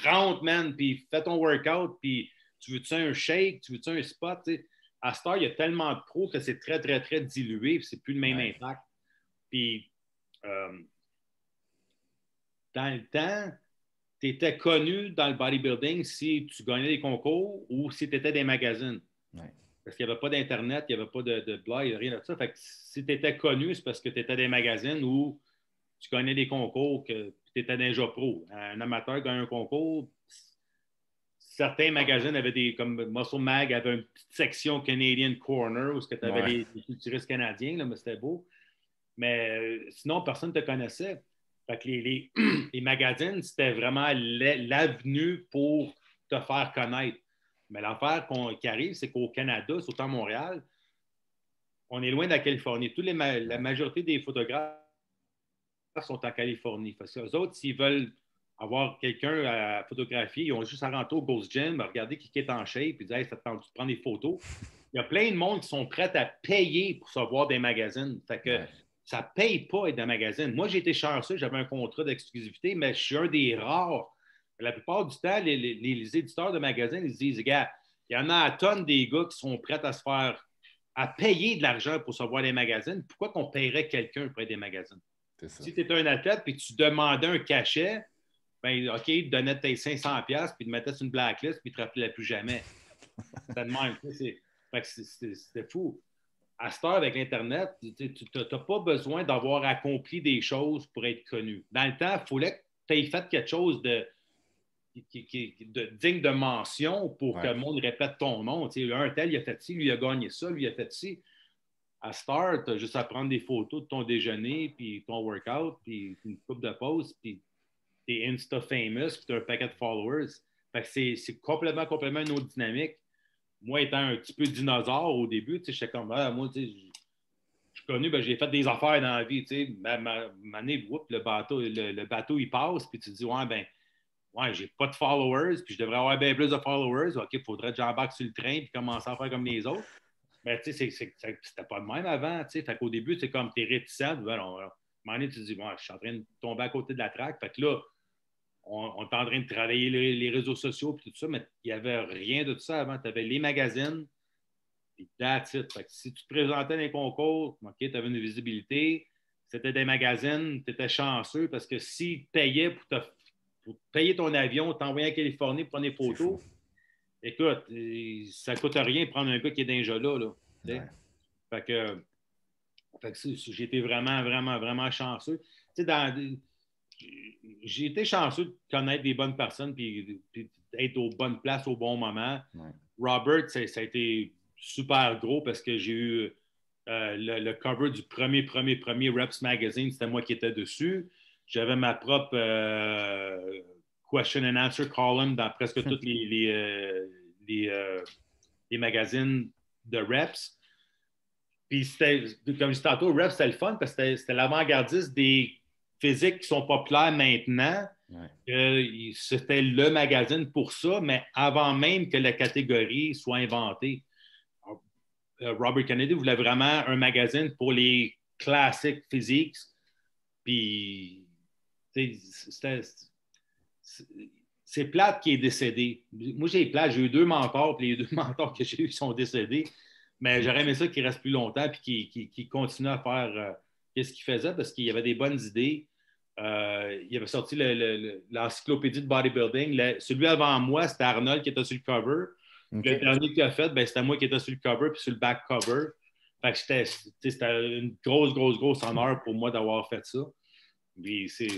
rentre, man, puis fais ton workout, puis tu veux-tu un shake, tu veux-tu un spot, t'sais. À cette heure, il y a tellement de pros que c'est très, très, très dilué, puis c'est plus le même impact. Puis, dans le temps, tu étais connu dans le bodybuilding si tu gagnais des concours ou si tu étais des magazines. Ouais. Parce qu'il n'y avait pas d'Internet, il n'y avait pas de blog, il n'y avait rien de ça. Fait que si tu étais connu, c'est parce que tu étais des magazines ou tu gagnais des concours, que tu étais déjà pro. Un amateur gagne un concours. Certains magazines avaient des, comme Muscle Mag avait une petite section Canadian Corner où tu avais les culturistes canadiens, là, mais c'était beau. Mais sinon, personne ne te connaissait. Fait que les magazines, c'était vraiment l'avenue pour te faire connaître. Mais l'affaire qui arrive, c'est qu'au Canada, surtout à Montréal, on est loin de la Californie. La majorité des photographes sont en Californie. Parce que les autres, s'ils veulent avoir quelqu'un à photographier, ils ont juste à rentrer au Ghost Gym, à regarder qui est en shape, puis dire hey, ça te tente de prendre des photos. Il y a plein de monde qui sont prêts à payer pour se voir des magazines. Fait que ça ne paye pas être dans un magazine. Moi, j'ai été chanceux, j'avais un contrat d'exclusivité, mais je suis un des rares. La plupart du temps, les éditeurs de magazines, ils se disent, gars, il y en a à tonnes des gars qui sont prêts à payer de l'argent pour se voir des magazines. Pourquoi qu'on paierait quelqu'un pour être des magazines? Si tu étais un athlète et tu demandais un cachet, ben OK, il te donnait tes 500$, puis il te mettait sur une blacklist, puis il ne te rappelait plus jamais. C'était de même. C'était fou. À cette heure, avec l'Internet, tu n'as pas besoin d'avoir accompli des choses pour être connu. Dans le temps, il fallait que tu aies fait quelque chose de digne de mention pour que le monde répète ton nom. Un tel, il a fait ci, lui, il a gagné ça, lui, il a fait ci. À Star, tu as juste à prendre des photos de ton déjeuner, puis ton workout, puis une coupe de pause, puis tu es Insta-famous, puis tu as un paquet de followers. Fait que c'est complètement une autre dynamique. Moi, étant un petit peu dinosaure au début, j'étais comme, moi, je suis connu, ben, j'ai fait des affaires dans la vie. Le bateau, il passe, puis tu te dis, j'ai pas de followers, puis je devrais avoir bien plus de followers. OK, il faudrait que j'embarque sur le train puis commencer à faire comme les autres. Mais tu sais, c'était pas de même avant. Fait qu'au début, c'est comme tu es réticent. À un moment donné, tu te dis, je suis en train de tomber à côté de la traque. Fait que là, on est en train de travailler les réseaux sociaux et tout ça, mais il n'y avait rien de tout ça avant. Tu avais les magazines, puis that's it. Fait que si tu te présentais dans les concours, OK, tu avais une visibilité, c'était des magazines, tu étais chanceux parce que s'ils payaient pour payer ton avion, t'envoyer en Californie pour prendre des photos, écoute, ça ne coûte rien de prendre un gars qui est déjà là. Fait que j'ai été vraiment, vraiment, vraiment chanceux. J'ai été chanceux de connaître des bonnes personnes puis d'être aux bonnes places au bon moment. Ouais. Robert, ça a été super gros parce que j'ai eu le cover du premier Reps Magazine, c'était moi qui étais dessus. J'avais ma propre question and answer column dans presque tous les magazines de Reps. Puis comme je disais tantôt, Reps, c'était le fun parce que c'était l'avant-gardiste des physiques qui sont populaires maintenant. Ouais. C'était le magazine pour ça, mais avant même que la catégorie soit inventée. Robert Kennedy voulait vraiment un magazine pour les classiques physiques. Puis, c'est plate qui est décédé. Moi, j'ai eu 2 mentors, puis les 2 mentors que j'ai eus sont décédés. Mais j'aurais aimé ça qu'il reste plus longtemps puis qu'il continue à faire ce qu'il faisait parce qu'il y avait des bonnes idées. Il avait sorti l'encyclopédie de bodybuilding. Celui avant moi, c'était Arnold qui était sur le cover. Okay. Le dernier qu'il a fait, c'était moi qui étais sur le cover puis sur le back cover. Fait que c'était une grosse honneur pour moi d'avoir fait ça. Puis c'est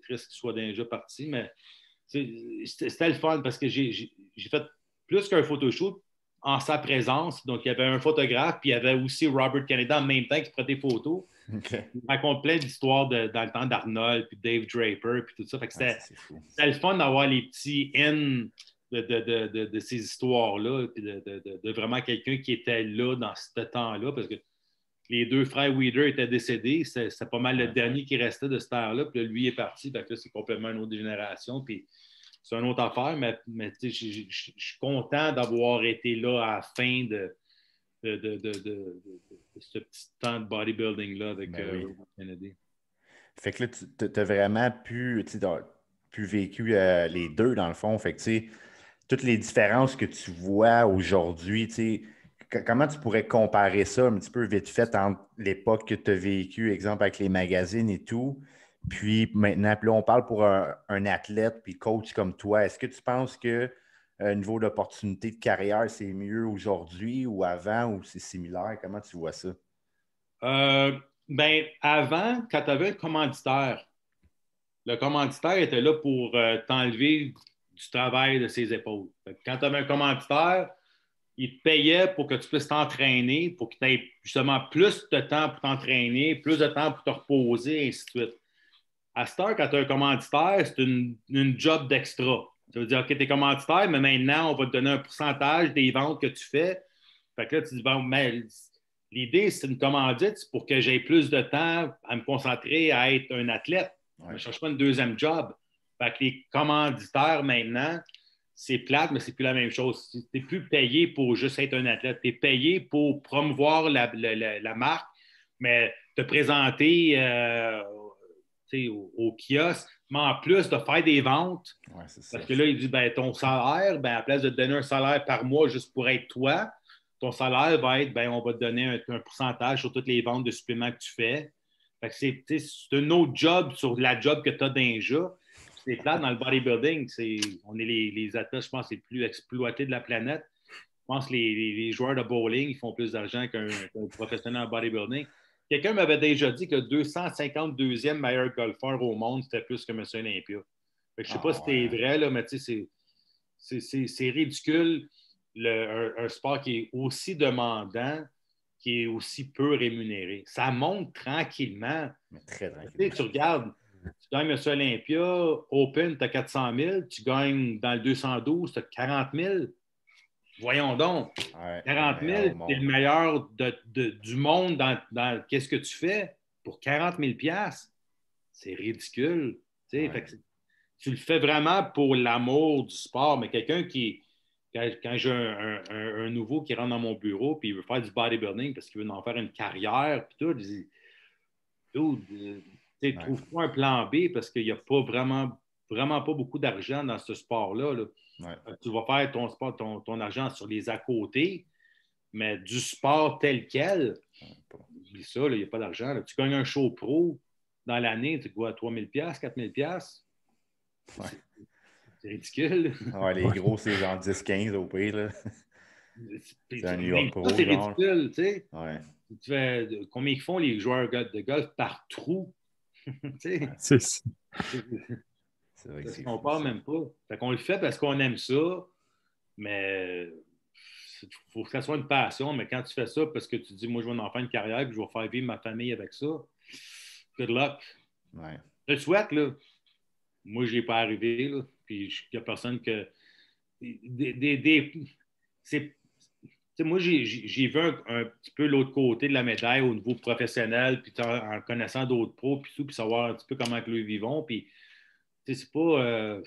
triste qu'il soit déjà parti, mais c'était le fun parce que j'ai fait plus qu'un photoshoot en sa présence. Donc, il y avait un photographe, puis il y avait aussi Robert Kennedy en même temps qui prenait des photos. Okay. Il raconte plein d'histoires dans le temps d'Arnold, puis Dave Draper, puis tout ça. Fait que c'était le fun d'avoir les petits in de ces histoires-là, puis de vraiment quelqu'un qui était là dans ce temps-là, parce que les 2 frères Weeder étaient décédés. C'est pas mal le dernier qui restait de cette ère-là, puis là, lui est parti. Fait que là, c'est complètement une autre génération, puis c'est une autre affaire, mais je suis content d'avoir été là à la fin de ce petit temps de bodybuilding-là avec Robert Kennedy. Fait que là, tu as vraiment pu vécu les deux, dans le fond. Fait que, toutes les différences que tu vois aujourd'hui, comment tu pourrais comparer ça un petit peu vite fait entre l'époque que tu as vécu, exemple, avec les magazines et tout, puis maintenant, puis là, on parle pour un athlète puis coach comme toi. Est-ce que tu penses que niveau d'opportunité de carrière, c'est mieux aujourd'hui ou avant ou c'est similaire? Comment tu vois ça? Avant, quand tu avais un commanditaire, le commanditaire était là pour t'enlever du travail de ses épaules. Quand tu avais un commanditaire, il te payait pour que tu puisses t'entraîner, pour que tu aies justement plus de temps pour t'entraîner, plus de temps pour te reposer, et ainsi de suite. À cette heure, quand tu as un commanditaire, c'est une job d'extra. Ça veut dire, OK, tu es commanditaire, mais maintenant, on va te donner un pourcentage des ventes que tu fais. Fait que là, tu dis, bon, mais l'idée, c'est une commandite, c'est pour que j'aie plus de temps à me concentrer à être un athlète. Je ne cherche pas une deuxième job. Fait que les commanditaires, maintenant, c'est plate, mais c'est plus la même chose. Tu n'es plus payé pour juste être un athlète. Tu es payé pour promouvoir la marque, mais te présenter au kiosque, mais en plus de faire des ventes. Ouais, c'est ça. Parce que là, il dit, ben, ton salaire, ben, à la place de te donner un salaire par mois juste pour être toi, ton salaire va être, ben, on va te donner un pourcentage sur toutes les ventes de suppléments que tu fais. Fait que c'est un autre job sur la job que tu as déjà. C'est plate dans le bodybuilding. On est les athlètes, je pense, les plus exploités de la planète. Je pense que les joueurs de bowling ils font plus d'argent qu'un professionnel en bodybuilding. Quelqu'un m'avait déjà dit que 252e meilleur golfeur au monde, c'était plus que M. Olympia. Je ne sais pas si c'est vrai, là, mais c'est ridicule un sport qui est aussi demandant, qui est aussi peu rémunéré. Ça monte tranquillement. Mais très tranquillement. Tu regardes, tu gagnes M. Olympia, Open, tu as 400 000, tu gagnes dans le 212, tu as 40 000. Voyons donc. 40 000, tu es le meilleur du monde dans qu'est-ce que tu fais pour 40 000 $. C'est ridicule. Fait que tu le fais vraiment pour l'amour du sport, mais quelqu'un qui, quand j'ai un nouveau qui rentre dans mon bureau puis il veut faire du bodybuilding parce qu'il veut en faire une carrière, puis tout, je dis, trouve-toi un plan B parce qu'il n'y a pas vraiment pas beaucoup d'argent dans ce sport-là. Là. Tu vas faire ton sport, ton argent sur les à côté, mais du sport tel quel, oublie ça, il n'y a pas d'argent. Là. Tu gagnes un show pro dans l'année, tu vois 3 000 $, 4 000 $. C'est ridicule. Les gros, c'est genre 10-15 au pire. Là. C'est un New York Pro. C'est ridicule, tu sais. Tu fais, combien ils font les joueurs de golf par trou? C'est ça. C'est vrai que c'est on parle même pas. Fait qu'on le fait parce qu'on aime ça, mais il faut que ça soit une passion. Mais quand tu fais ça parce que tu dis, moi, je vais en faire une carrière et je vais faire vivre ma famille avec ça, good luck. Ouais. Je le souhaite, là. Moi, je n'y ai pas arrivé, là. Puis il n'y a personne que. Moi, j'ai vu un petit peu l'autre côté de la médaille au niveau professionnel, puis en connaissant d'autres pros, puis tout, puis savoir un petit peu comment ils vivent. Puis, c'est pas.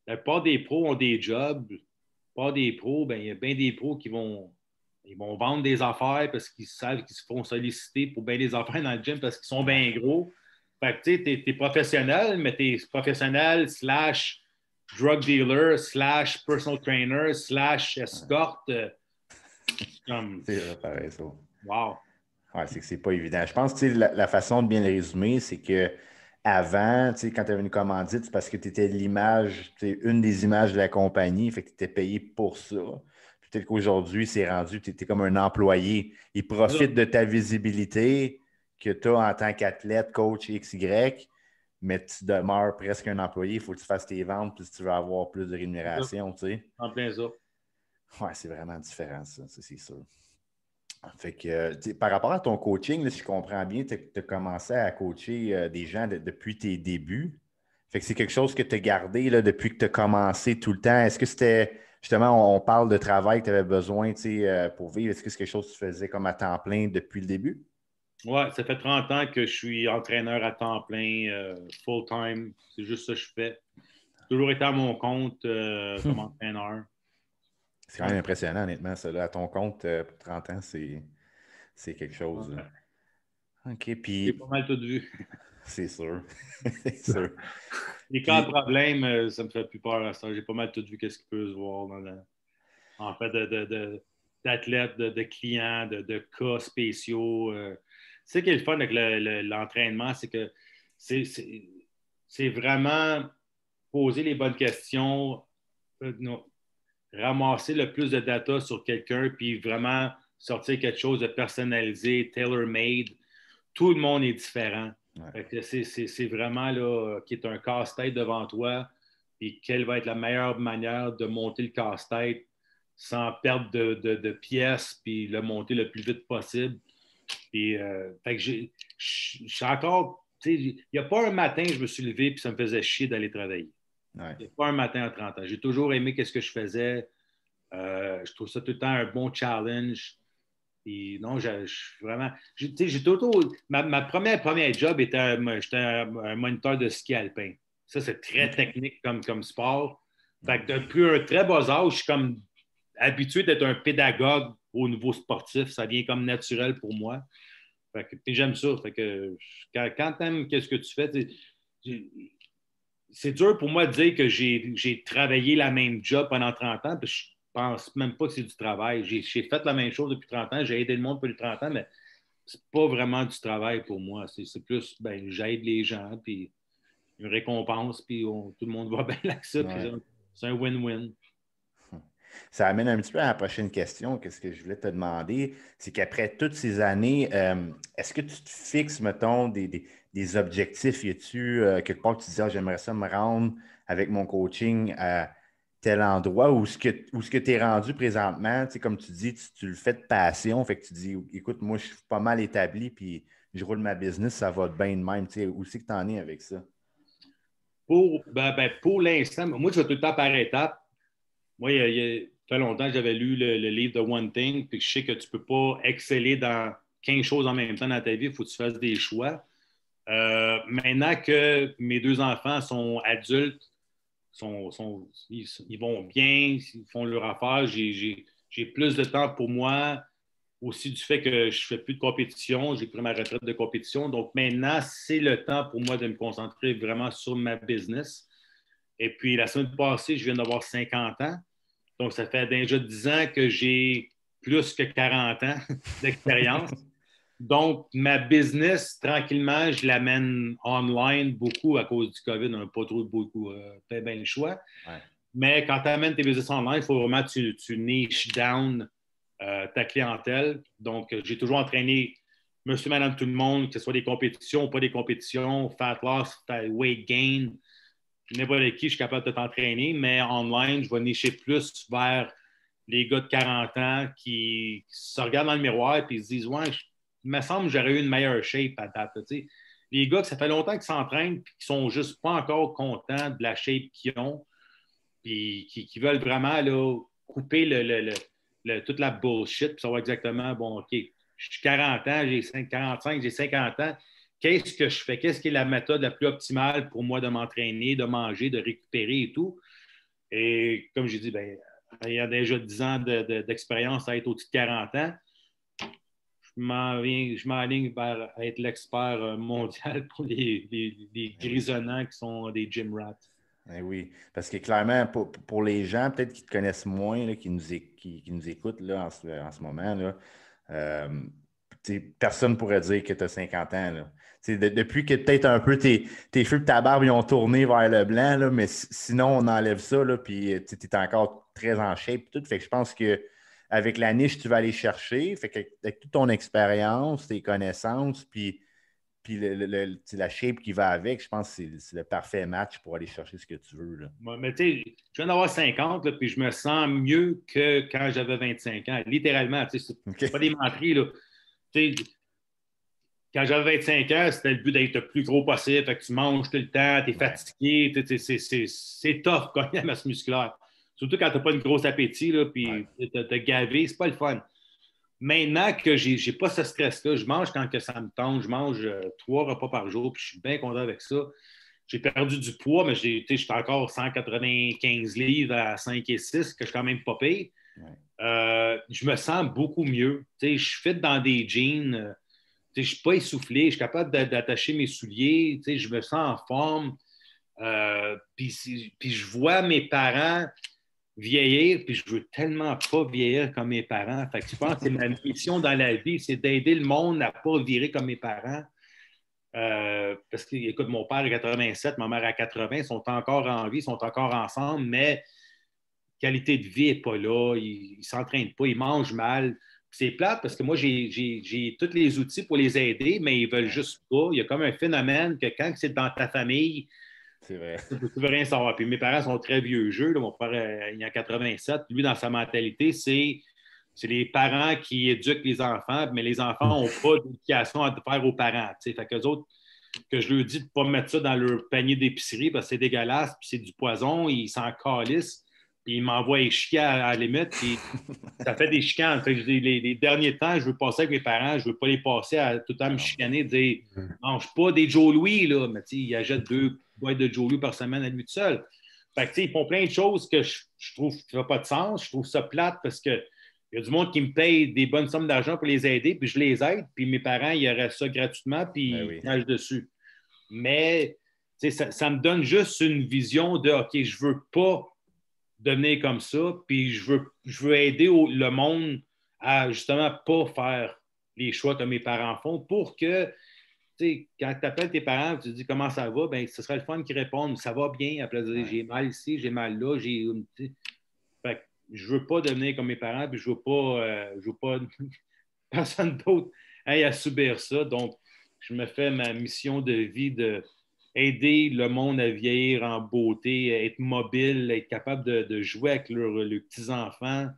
La plupart des pros ont des jobs. La plupart des pros, ben, il y a bien des pros qui vont vendre des affaires parce qu'ils savent qu'ils se font solliciter pour bien des affaires dans le gym parce qu'ils sont bien gros. Fait que, tu sais, t'es professionnel, mais t'es professionnel / drug dealer / personal trainer / escorte. C'est vrai, pareil, ça. Wow. Ouais, c'est que c'est pas évident. Je pense que la façon de bien le résumer, c'est que avant, quand tu avais une commandite, c'est parce que tu étais l'image, une des images de la compagnie, fait que tu étais payé pour ça. Peut-être qu'aujourd'hui, c'est rendu, tu étais comme un employé. Ils profitent de ta visibilité que tu as en tant qu'athlète, coach XY, mais tu demeures presque un employé. Il faut que tu fasses tes ventes puis si tu veux avoir plus de rémunération. Tu sais. En plein ça. Ouais, c'est vraiment différent, ça c'est sûr. Fait que, par rapport à ton coaching, là, si je comprends bien, tu as commencé à coacher des gens depuis tes débuts. Fait que c'est quelque chose que tu as gardé là, depuis que tu as commencé tout le temps. Est-ce que c'était, justement, on parle de travail que tu avais besoin pour vivre. Est-ce que c'est quelque chose que tu faisais comme à temps plein depuis le début? Oui, ça fait 30 ans que je suis entraîneur à temps plein, full-time. C'est juste ça que je fais. J'ai toujours été à mon compte comme entraîneur. C'est quand même impressionnant, honnêtement, ça. Là, à ton compte, pour 30 ans, c'est quelque chose. Ouais. OK, puis... J'ai pas mal tout vu. C'est sûr. C'est sûr. Les cas de problème, ça me fait plus peur à ça. J'ai pas mal tout vu qu'est-ce qui peut se voir en fait d'athlètes, de clients, de cas spéciaux. C'est ce qui est le fun avec l'entraînement, c'est que c'est vraiment poser les bonnes questions, ramasser le plus de data sur quelqu'un, puis vraiment sortir quelque chose de personnalisé, tailor-made. Tout le monde est différent. Ouais. C'est vraiment là, qui est un casse-tête devant toi, puis quelle va être la meilleure manière de monter le casse-tête sans perdre de pièces, puis le monter le plus vite possible. Puis, fait que je suis encore, il n'y a pas un matin, je me suis levé puis ça me faisait chier d'aller travailler. Ouais. Il n'y a pas un matin à 30 ans. J'ai toujours aimé ce que je faisais. Je trouve ça tout le temps un bon challenge. Puis non, je suis vraiment. Tu sais, j'ai toujours. Ma première job était j'étais un moniteur de ski alpin. Ça, c'est très technique comme sport. Fait que depuis un très bas âge, je suis comme habitué d'être un pédagogue au niveau sportif. Ça vient comme naturel pour moi. Fait que, puis j'aime ça. Fait que quand tu aimes qu'est-ce que tu fais, c'est dur pour moi de dire que j'ai travaillé la même job pendant 30 ans, parce que je pense même pas que c'est du travail. J'ai fait la même chose depuis 30 ans, j'ai aidé le monde depuis 30 ans, mais c'est pas vraiment du travail pour moi. C'est plus, ben, j'aide les gens, puis une récompense, puis tout le monde va bien avec ça, puis Ouais. c'est un win-win. Ça amène un petit peu à la prochaine question. Qu'est-ce que je voulais te demander? C'est qu'après toutes ces années, est-ce que tu te fixes, mettons, des objectifs? Y a-tu quelque part que tu dis, ah, j'aimerais ça me rendre avec mon coaching à tel endroit ou ce que tu es rendu présentement? Tu sais, comme tu dis, tu le fais de passion. Fait que tu dis, écoute, moi, je suis pas mal établi, puis je roule ma business, ça va bien de même. Tu sais, où c'est que tu en es avec ça? Pour l'instant, moi, je vais tout le temps par étapes. Moi, il y a longtemps que j'avais lu le livre de One Thing, puis je sais que tu ne peux pas exceller dans 15 choses en même temps dans ta vie, il faut que tu fasses des choix. Maintenant que mes 2 enfants sont adultes, ils vont bien, ils font leur affaire, j'ai plus de temps pour moi, aussi du fait que je ne fais plus de compétition, j'ai pris ma retraite de compétition. Donc maintenant, c'est le temps pour moi de me concentrer vraiment sur ma business. Et puis la semaine passée, je viens d'avoir 50 ans. Donc, ça fait déjà 10 ans que j'ai plus que 40 ans d'expérience. Donc, ma business, tranquillement, je l'amène online beaucoup à cause du COVID. On n'a pas trop beaucoup fait bien le choix. Ouais. Mais quand tu amènes tes business online, il faut vraiment que tu niches down ta clientèle. Donc, j'ai toujours entraîné monsieur, madame, tout le monde, que ce soit des compétitions ou pas des compétitions, fat loss, weight gain, n'importe qui, je suis capable de t'entraîner, mais online, je vais nicher plus vers les gars de 40 ans qui se regardent dans le miroir et se disent ouais, il me semble que j'aurais eu une meilleure shape à date. Les gars que ça fait longtemps qu'ils s'entraînent et qui sont juste pas encore contents de la shape qu'ils ont, puis qui veulent vraiment là, couper toute la bullshit pour savoir exactement, bon, OK, je suis 40 ans, j'ai 45, j'ai 50 ans. Qu'est-ce que je fais? Qu'est-ce qui est la méthode la plus optimale pour moi de m'entraîner, de manger, de récupérer et tout? Et comme j'ai dit, ben, il y a déjà 10 ans d'expérience à être au-dessus de 40 ans. Je m'enligne vers être l'expert mondial pour les grisonnants qui sont des gym rats. Eh oui, parce que clairement, pour les gens peut-être qui te connaissent moins, là, qui nous écoutent là, en ce moment, là, personne ne pourrait dire que tu as 50 ans. Là. Depuis que peut-être un peu tes cheveux et ta barbe ils ont tourné vers le blanc, là, mais sinon, on enlève ça, là, puis tu es encore très en shape. Tout, fait que je pense qu'avec la niche, tu vas aller chercher. Fait que, avec toute ton expérience, tes connaissances, puis la shape qui va avec, je pense que c'est le parfait match pour aller chercher ce que tu veux. Là. Mais tu sais, je viens d'avoir 50, là, puis je me sens mieux que quand j'avais 25 ans. Littéralement, tu sais, c'est pas des menteries, là. Tu sais, quand j'avais 25 ans, c'était le but d'être le plus gros possible. Fait que tu manges tout le temps, tu es fatigué, c'est tough quand il y a la masse musculaire. Surtout quand tu n'as pas une grosse appétit, là, puis te gaver, c'est pas le fun. Maintenant que j'ai pas ce stress-là, je mange quand que ça me tente, je mange 3 repas par jour, puis je suis bien content avec ça. J'ai perdu du poids, mais je suis encore 195 livres à 5 et 6, que je suis quand même pas pire. Je me sens beaucoup mieux. Je suis fit dans des jeans, je ne suis pas essoufflé, je suis capable d'attacher mes souliers, je me sens en forme. Puis je vois mes parents vieillir, puis je veux tellement pas vieillir comme mes parents. Fait que je pense que c'est ma mission dans la vie, c'est d'aider le monde à pas virer comme mes parents. Parce que, écoute, mon père a 87, ma mère a 80, ils sont encore en vie, ils sont encore ensemble, mais qualité de vie n'est pas là, ils ne s'entraînent pas, ils mangent mal. C'est plate parce que moi, j'ai tous les outils pour les aider, mais ils ne veulent juste pas. Il y a comme un phénomène que quand c'est dans ta famille, c'est vrai. Tu ne veux rien savoir. Puis mes parents sont très vieux jeu. Là. Mon père, il a 87. Lui, dans sa mentalité, c'est les parents qui éduquent les enfants, mais les enfants n'ont pas d'éducation à faire aux parents. T'sais. Fait qu'eux autres, que je leur dis de ne pas mettre ça dans leur panier d'épicerie parce que c'est dégueulasse, puis c'est du poison, ils s'en calissent. puis il m'envoie chier à la limite, puis ça fait des chicanes. Fait que les derniers temps, je veux passer avec mes parents, je veux pas les passer à tout le temps me chicaner, dire mange pas des Joe Louis, là, mais il achète 2 boîtes de Joe Louis par semaine à lui tout seul. Fait que, ils font plein de choses que je trouve qui n'ont pas de sens. Je trouve ça plate parce que il y a du monde qui me paye des bonnes sommes d'argent pour les aider, puis je les aide, puis mes parents, ils auraient ça gratuitement, puis ils nagent dessus. Mais ça me donne juste une vision de OK, je veux pas devenir comme ça, puis je veux aider le monde à justement pas faire les choix que mes parents font pour que, quand tu appelles tes parents, tu te dis comment ça va, ben ce serait le fun qu'ils répondent ça va bien, après j'ai mal ici, j'ai mal là, fait que je veux pas devenir comme mes parents, puis je veux pas personne d'autre ait à subir ça. Donc, je me fais ma mission de vie de aider le monde à vieillir en beauté, être mobile, être capable de jouer avec leurs petits-enfants,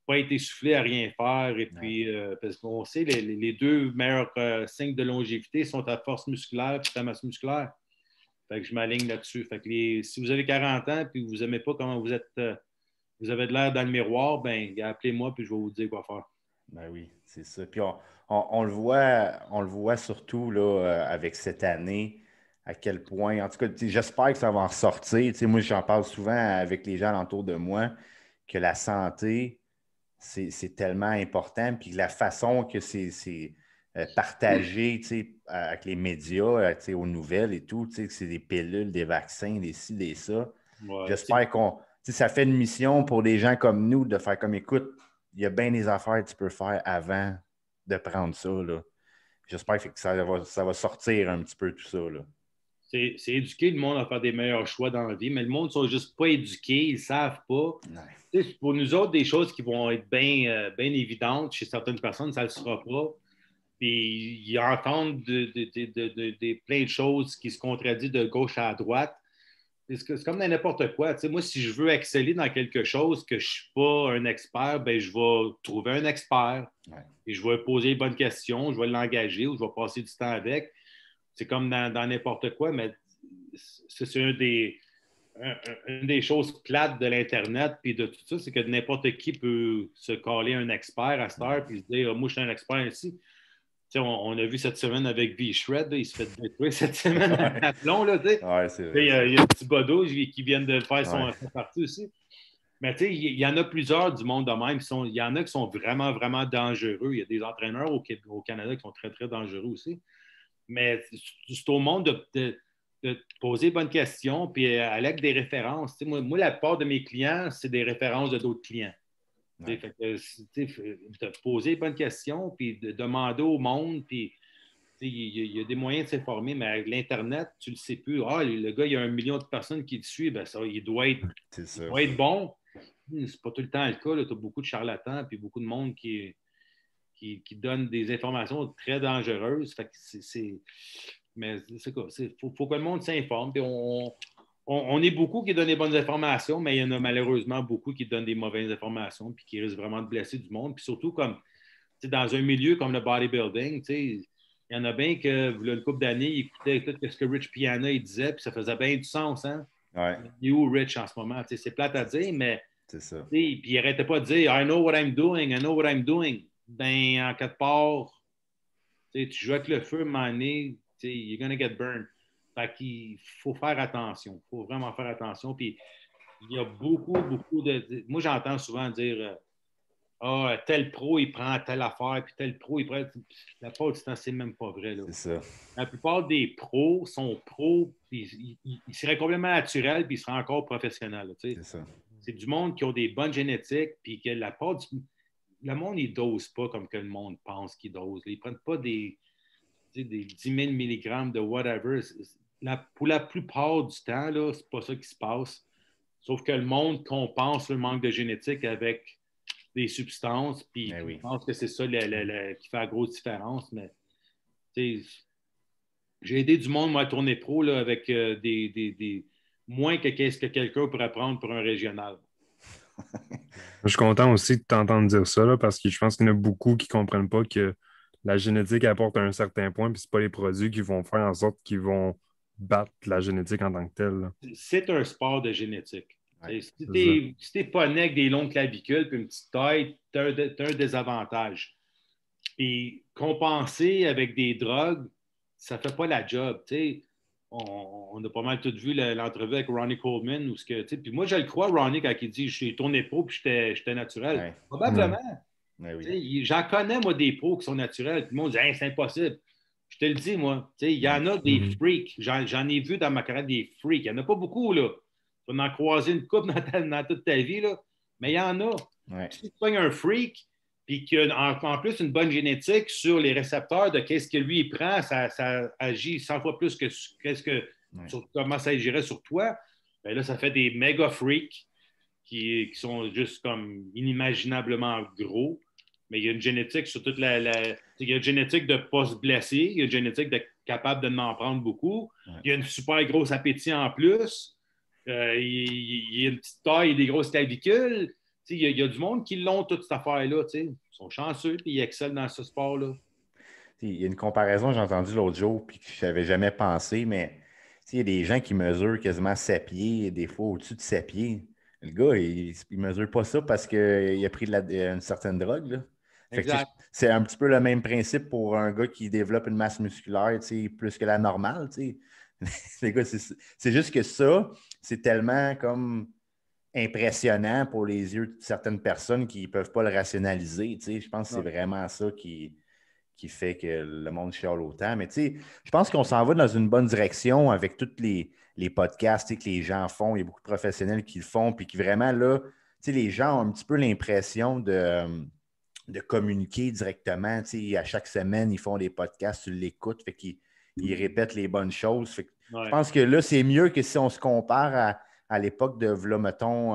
pas être essoufflé à rien faire. Et puis, parce qu'on sait, les 2 meilleurs signes de longévité sont ta force musculaire et ta masse musculaire. Fait que je m'aligne là-dessus. Fait que si vous avez 40 ans et que vous n'aimez pas comment vous êtes, vous avez de l'air dans le miroir, ben appelez-moi puis je vais vous dire quoi faire. Ben oui, c'est ça. Puis on le voit surtout là, avec cette année, à quel point, en tout cas, j'espère que ça va en ressortir. Moi, j'en parle souvent avec les gens alentour de moi, que la santé, c'est tellement important. Puis que la façon que c'est partagé avec les médias, aux nouvelles et tout, que c'est des pilules, des vaccins, des ci, des ça. Ouais, j'espère ça fait une mission pour des gens comme nous de faire comme écoute. Il y a bien des affaires que tu peux faire avant de prendre ça. Là. J'espère que ça va sortir un petit peu tout ça. Là. C'est éduquer le monde à faire des meilleurs choix dans la vie, mais le monde ne sont juste pas éduqués, ils ne savent pas. Pour nous autres, des choses qui vont être bien évidentes chez certaines personnes, ça ne le sera pas. Puis ils entendent plein de choses qui se contredisent de gauche à droite. C'est comme dans n'importe quoi. Moi, si je veux exceller dans quelque chose que je ne suis pas un expert, ben, je vais trouver un expert et je vais poser les bonnes questions, je vais l'engager ou je vais passer du temps avec. C'est comme dans n'importe quoi, mais c'est une des choses plates de l'Internet puis de tout ça, c'est que n'importe qui peut se coller un expert à cette heure puis se dire moi, je suis un expert ici. On a vu cette semaine avec V-Shred, il se fait détruire cette semaine à plomb. Là, c'est vrai. Il y a un petit Bodo qui vient de faire son partie aussi. Mais il y en a plusieurs du monde de même. Il y en a qui sont vraiment, vraiment dangereux. Il y a des entraîneurs au Canada qui sont très, très dangereux aussi. Mais c'est au monde de poser les bonnes questions puis aller avec des références. Moi, la plupart de mes clients, c'est des références de d'autres clients. De poser les bonnes questions, puis de demander au monde, puis il y a des moyens de s'informer, mais avec l'Internet, tu ne le sais plus. Ah, le gars, il y a 1 million de personnes qui le suivent, ben ça, il doit être bon. C'est pas tout le temps le cas. Tu as beaucoup de charlatans, puis beaucoup de monde qui donne des informations très dangereuses. Fait que mais c'est quoi? Faut que le monde s'informe. Puis on est beaucoup qui donnent des bonnes informations, mais il y en a malheureusement beaucoup qui donnent des mauvaises informations puis qui risquent vraiment de blesser du monde. Puis surtout, comme dans un milieu comme le bodybuilding, il y en a bien que, une couple d'années, ils écoutaient tout ce que Rich Piana il disait, puis ça faisait bien du sens. Hein? Il est où Rich en ce moment? C'est plate à dire, mais c'est ça. Puis il n'arrêtait pas de dire I know what I'm doing, I know what I'm doing. Ben, en quelque part, tu joues avec le feu, à un moment donné, you're gonna get burned. Fait qu'il faut faire attention. Il faut vraiment faire attention. Puis il y a beaucoup de. Moi, j'entends souvent dire tel pro, il prend telle affaire, puis tel pro, il prend. La plupart du temps, c'est même pas vrai. Là. C'est ça. La plupart des pros sont pros, puis ils seraient complètement naturels, puis ils seraient encore professionnels. C'est ça. C'est du monde qui ont des bonnes génétiques, puis que la part le monde, il ne dose pas comme que le monde pense qu'il dose. Ils ne prennent pas des 10 000 mg de whatever. Pour la plupart du temps, ce n'est pas ça qui se passe. Sauf que le monde compense le manque de génétique avec des substances, puis je pense que c'est ça qui fait la grosse différence. Mais j'ai aidé du monde, moi, à tourner pro là, avec des moins que qu'est-ce que quelqu'un pourrait prendre pour un régional. Je suis content aussi de t'entendre dire ça, là, parce que je pense qu'il y en a beaucoup qui ne comprennent pas que la génétique apporte à un certain point, puis ce pas les produits qui vont faire en sorte qu'ils vont battre la génétique en tant que telle. Là. C'est un sport de génétique. Ouais, Si t'es pas né avec des longues clavicules et une petite taille, t'as un désavantage. Puis compenser avec des drogues, ça fait pas la job. T'sais. On a pas mal tout vu l'entrevue avec Ronnie Coleman. Puis moi, je le crois, Ronnie, quand il dit « je suis tourné pro puis j'étais naturel ouais, ». Probablement. ouais, oui. J'en connais, moi, des pros qui sont naturels. Puis le monde dit hey, « c'est impossible ». Je te le dis, moi. Il y en a des freaks. J'en ai vu dans ma carrière des freaks. Il n'y en a pas beaucoup, là. Tu vas en croiser une couple dans toute ta vie, là. Mais il y en a. Ouais. Si tu pognes un freak, puis qu'il a en plus une bonne génétique sur les récepteurs de qu'est-ce que lui il prend, ça agit 100 fois plus que comment ça agirait sur toi. Bien là, ça fait des méga freaks qui sont juste comme inimaginablement gros. Mais il y a une génétique sur toute il y a une génétique de ne pas se blesser, il y a une génétique d'être capable de n'en prendre beaucoup. Ouais. Il y a une super grosse appétit en plus. Il y a une petite taille et des grosses clavicules. Il y a du monde qui l'ont, toute cette affaire-là. Ils sont chanceux et ils excellent dans ce sport-là. Il y a une comparaison que j'ai entendue l'autre jour et que je n'avais jamais pensé, mais il y a des gens qui mesurent quasiment 7 pieds, des fois au-dessus de 7 pieds. Le gars, il ne mesure pas ça parce qu'il a pris une certaine drogue. Là. Exact. C'est un petit peu le même principe pour un gars qui développe une masse musculaire plus que la normale. Les gars, c'est juste que ça, c'est tellement comme impressionnant pour les yeux de certaines personnes qui ne peuvent pas le rationaliser. Je pense que c'est vraiment ça qui fait que le monde chiale autant. Mais je pense qu'on s'en va dans une bonne direction avec tous les podcasts que les gens font. Il y a beaucoup de professionnels qui le font, puis qui vraiment, là, les gens ont un petit peu l'impression de communiquer directement. À chaque semaine, ils font des podcasts, tu l'écoutes, fait qu'ils répètent les bonnes choses. Fait que je pense que là, c'est mieux que si on se compare à l'époque de, là, mettons,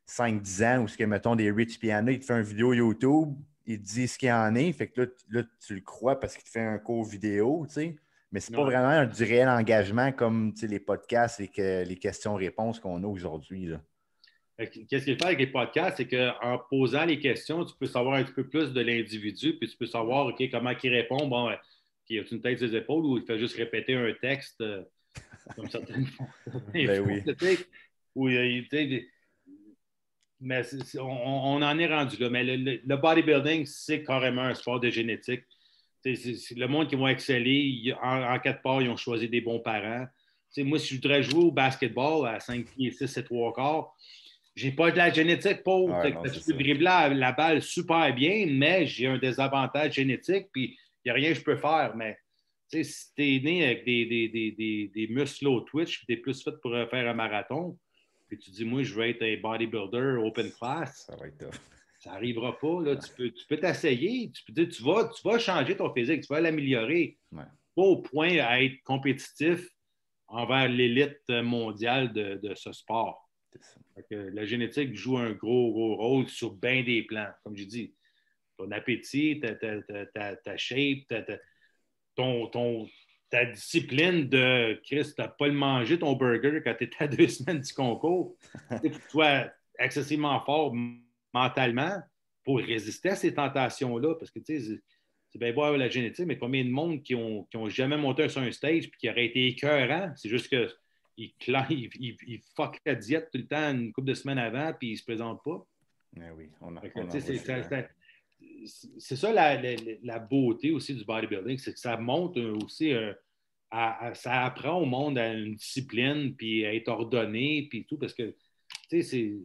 5-10 ans, où ce que, mettons, des Rich Piana, il te fait une vidéo YouTube, il te dit ce qu'il en est. Fait que là, tu le crois parce qu'il te fait un cours vidéo, tu sais. Mais c'est pas vraiment du réel engagement comme les podcasts et les questions-réponses qu'on a aujourd'hui. Qu'est-ce qu'il fait avec les podcasts? C'est qu'en posant les questions, tu peux savoir un petit peu plus de l'individu, puis tu peux savoir comment il répond. Bon, il a une tête sur les épaules ou il fait juste répéter un texte comme certaines fois. Ben oui. Mais on en est rendu là. Mais le bodybuilding, c'est carrément un sport de génétique. C'est le monde qui va exceller. En quelque part, ils ont choisi des bons parents. Moi, si je voudrais jouer au basketball à 5 pieds 6 et 3 quarts, j'ai pas de la génétique pour. Je peux dribbler la balle super bien, mais j'ai un désavantage génétique, puis il n'y a rien que je peux faire. Mais si tu es né avec des muscles au Twitch, tu es plus fait pour faire un marathon, puis tu dis, moi, je veux être un bodybuilder open class. Ça va être tough. Ça n'arrivera pas. Là. Tu peux t'essayer. Tu vas changer ton physique, tu vas l'améliorer. Ouais. Pas au point à être compétitif envers l'élite mondiale de ce sport. La génétique joue un gros rôle sur bien des plans. Comme je dis, ton appétit, ta shape, ta discipline de Chris, tu n'as pas le manger ton burger quand tu es à 2 semaines du concours. Il faut que tu sois excessivement fort mentalement pour résister à ces tentations-là. Parce que tu sais, c'est bien beau la génétique, mais combien de monde qui ont jamais monté sur un stage et qui auraient été écœurants? C'est juste que il fuck la diète tout le temps une couple de semaines avant, puis il ne se présente pas. Oui, c'est ça la beauté aussi du bodybuilding, c'est que ça montre aussi, ça apprend au monde à une discipline, puis à être ordonné, puis tout, parce que, tu sais, c'est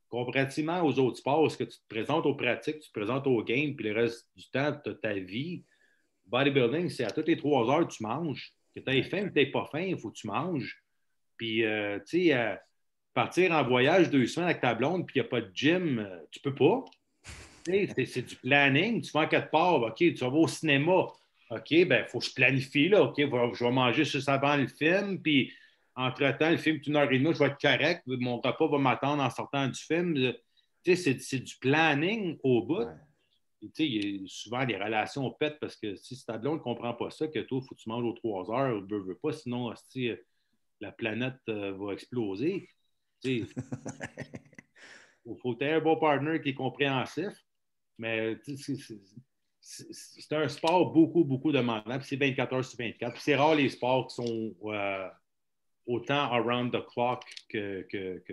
comparativement aux autres sports, est-ce que tu te présentes aux pratiques, tu te présentes aux games, puis le reste du temps de ta vie, bodybuilding, c'est à toutes les 3 heures, tu manges. Que tu aies faim ou que tu n'aies pas faim, il faut que tu manges. Puis, tu sais, partir en voyage 2 semaines avec ta blonde, puis il n'y a pas de gym, tu peux pas. C'est du planning. Tu vas en quelque part, OK, tu vas au cinéma. OK, ben il faut que je planifie, là. OK, je vais manger juste avant le film, puis entre-temps, le film est 1h30, je vais être correct. Mon repas va m'attendre en sortant du film. Tu sais, c'est du planning au bout. Ouais. Tu sais, souvent, les relations pètent parce que si ta blonde ne comprend pas ça, que toi, il faut que tu manges aux 3 heures, ne veux pas, sinon, la planète va exploser. Il faut avoir un bon partner qui est compréhensif, mais c'est un sport beaucoup demandant. Puis c'est 24 heures sur 24. Puis c'est rare les sports qui sont autant around the clock que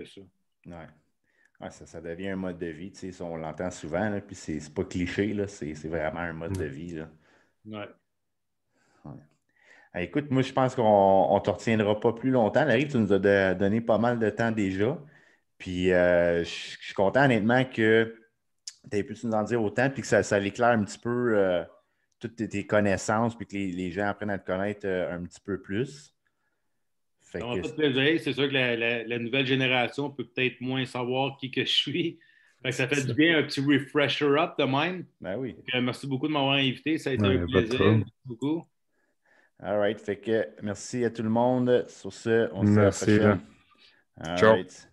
ça. Ouais. Ouais, ça devient un mode de vie, tu sais, ça, on l'entend souvent, là, puis c'est pas cliché, là, c'est vraiment un mode de vie. Là. Ouais. Ouais. Ah, écoute, moi, je pense qu'on ne te retiendra pas plus longtemps. Larry, tu nous as donné pas mal de temps déjà. Puis, je suis content, honnêtement, que tu aies pu nous en dire autant, puis que ça l'éclaire un petit peu toutes tes connaissances, puis que les gens apprennent à te connaître un petit peu plus. Fait Ça que, m'a fait plaisir. C'est sûr que la nouvelle génération peut peut-être moins savoir qui que je suis. Fait que ça fait du bien un petit refresher up de même. ben oui. Merci beaucoup de m'avoir invité. Ça a été un Ouais, pas de plaisir. trouble. Merci beaucoup. All right. Fait que merci à tout le monde. Sur ce, on se dit à la Merci, là. prochaine. All Ciao. right.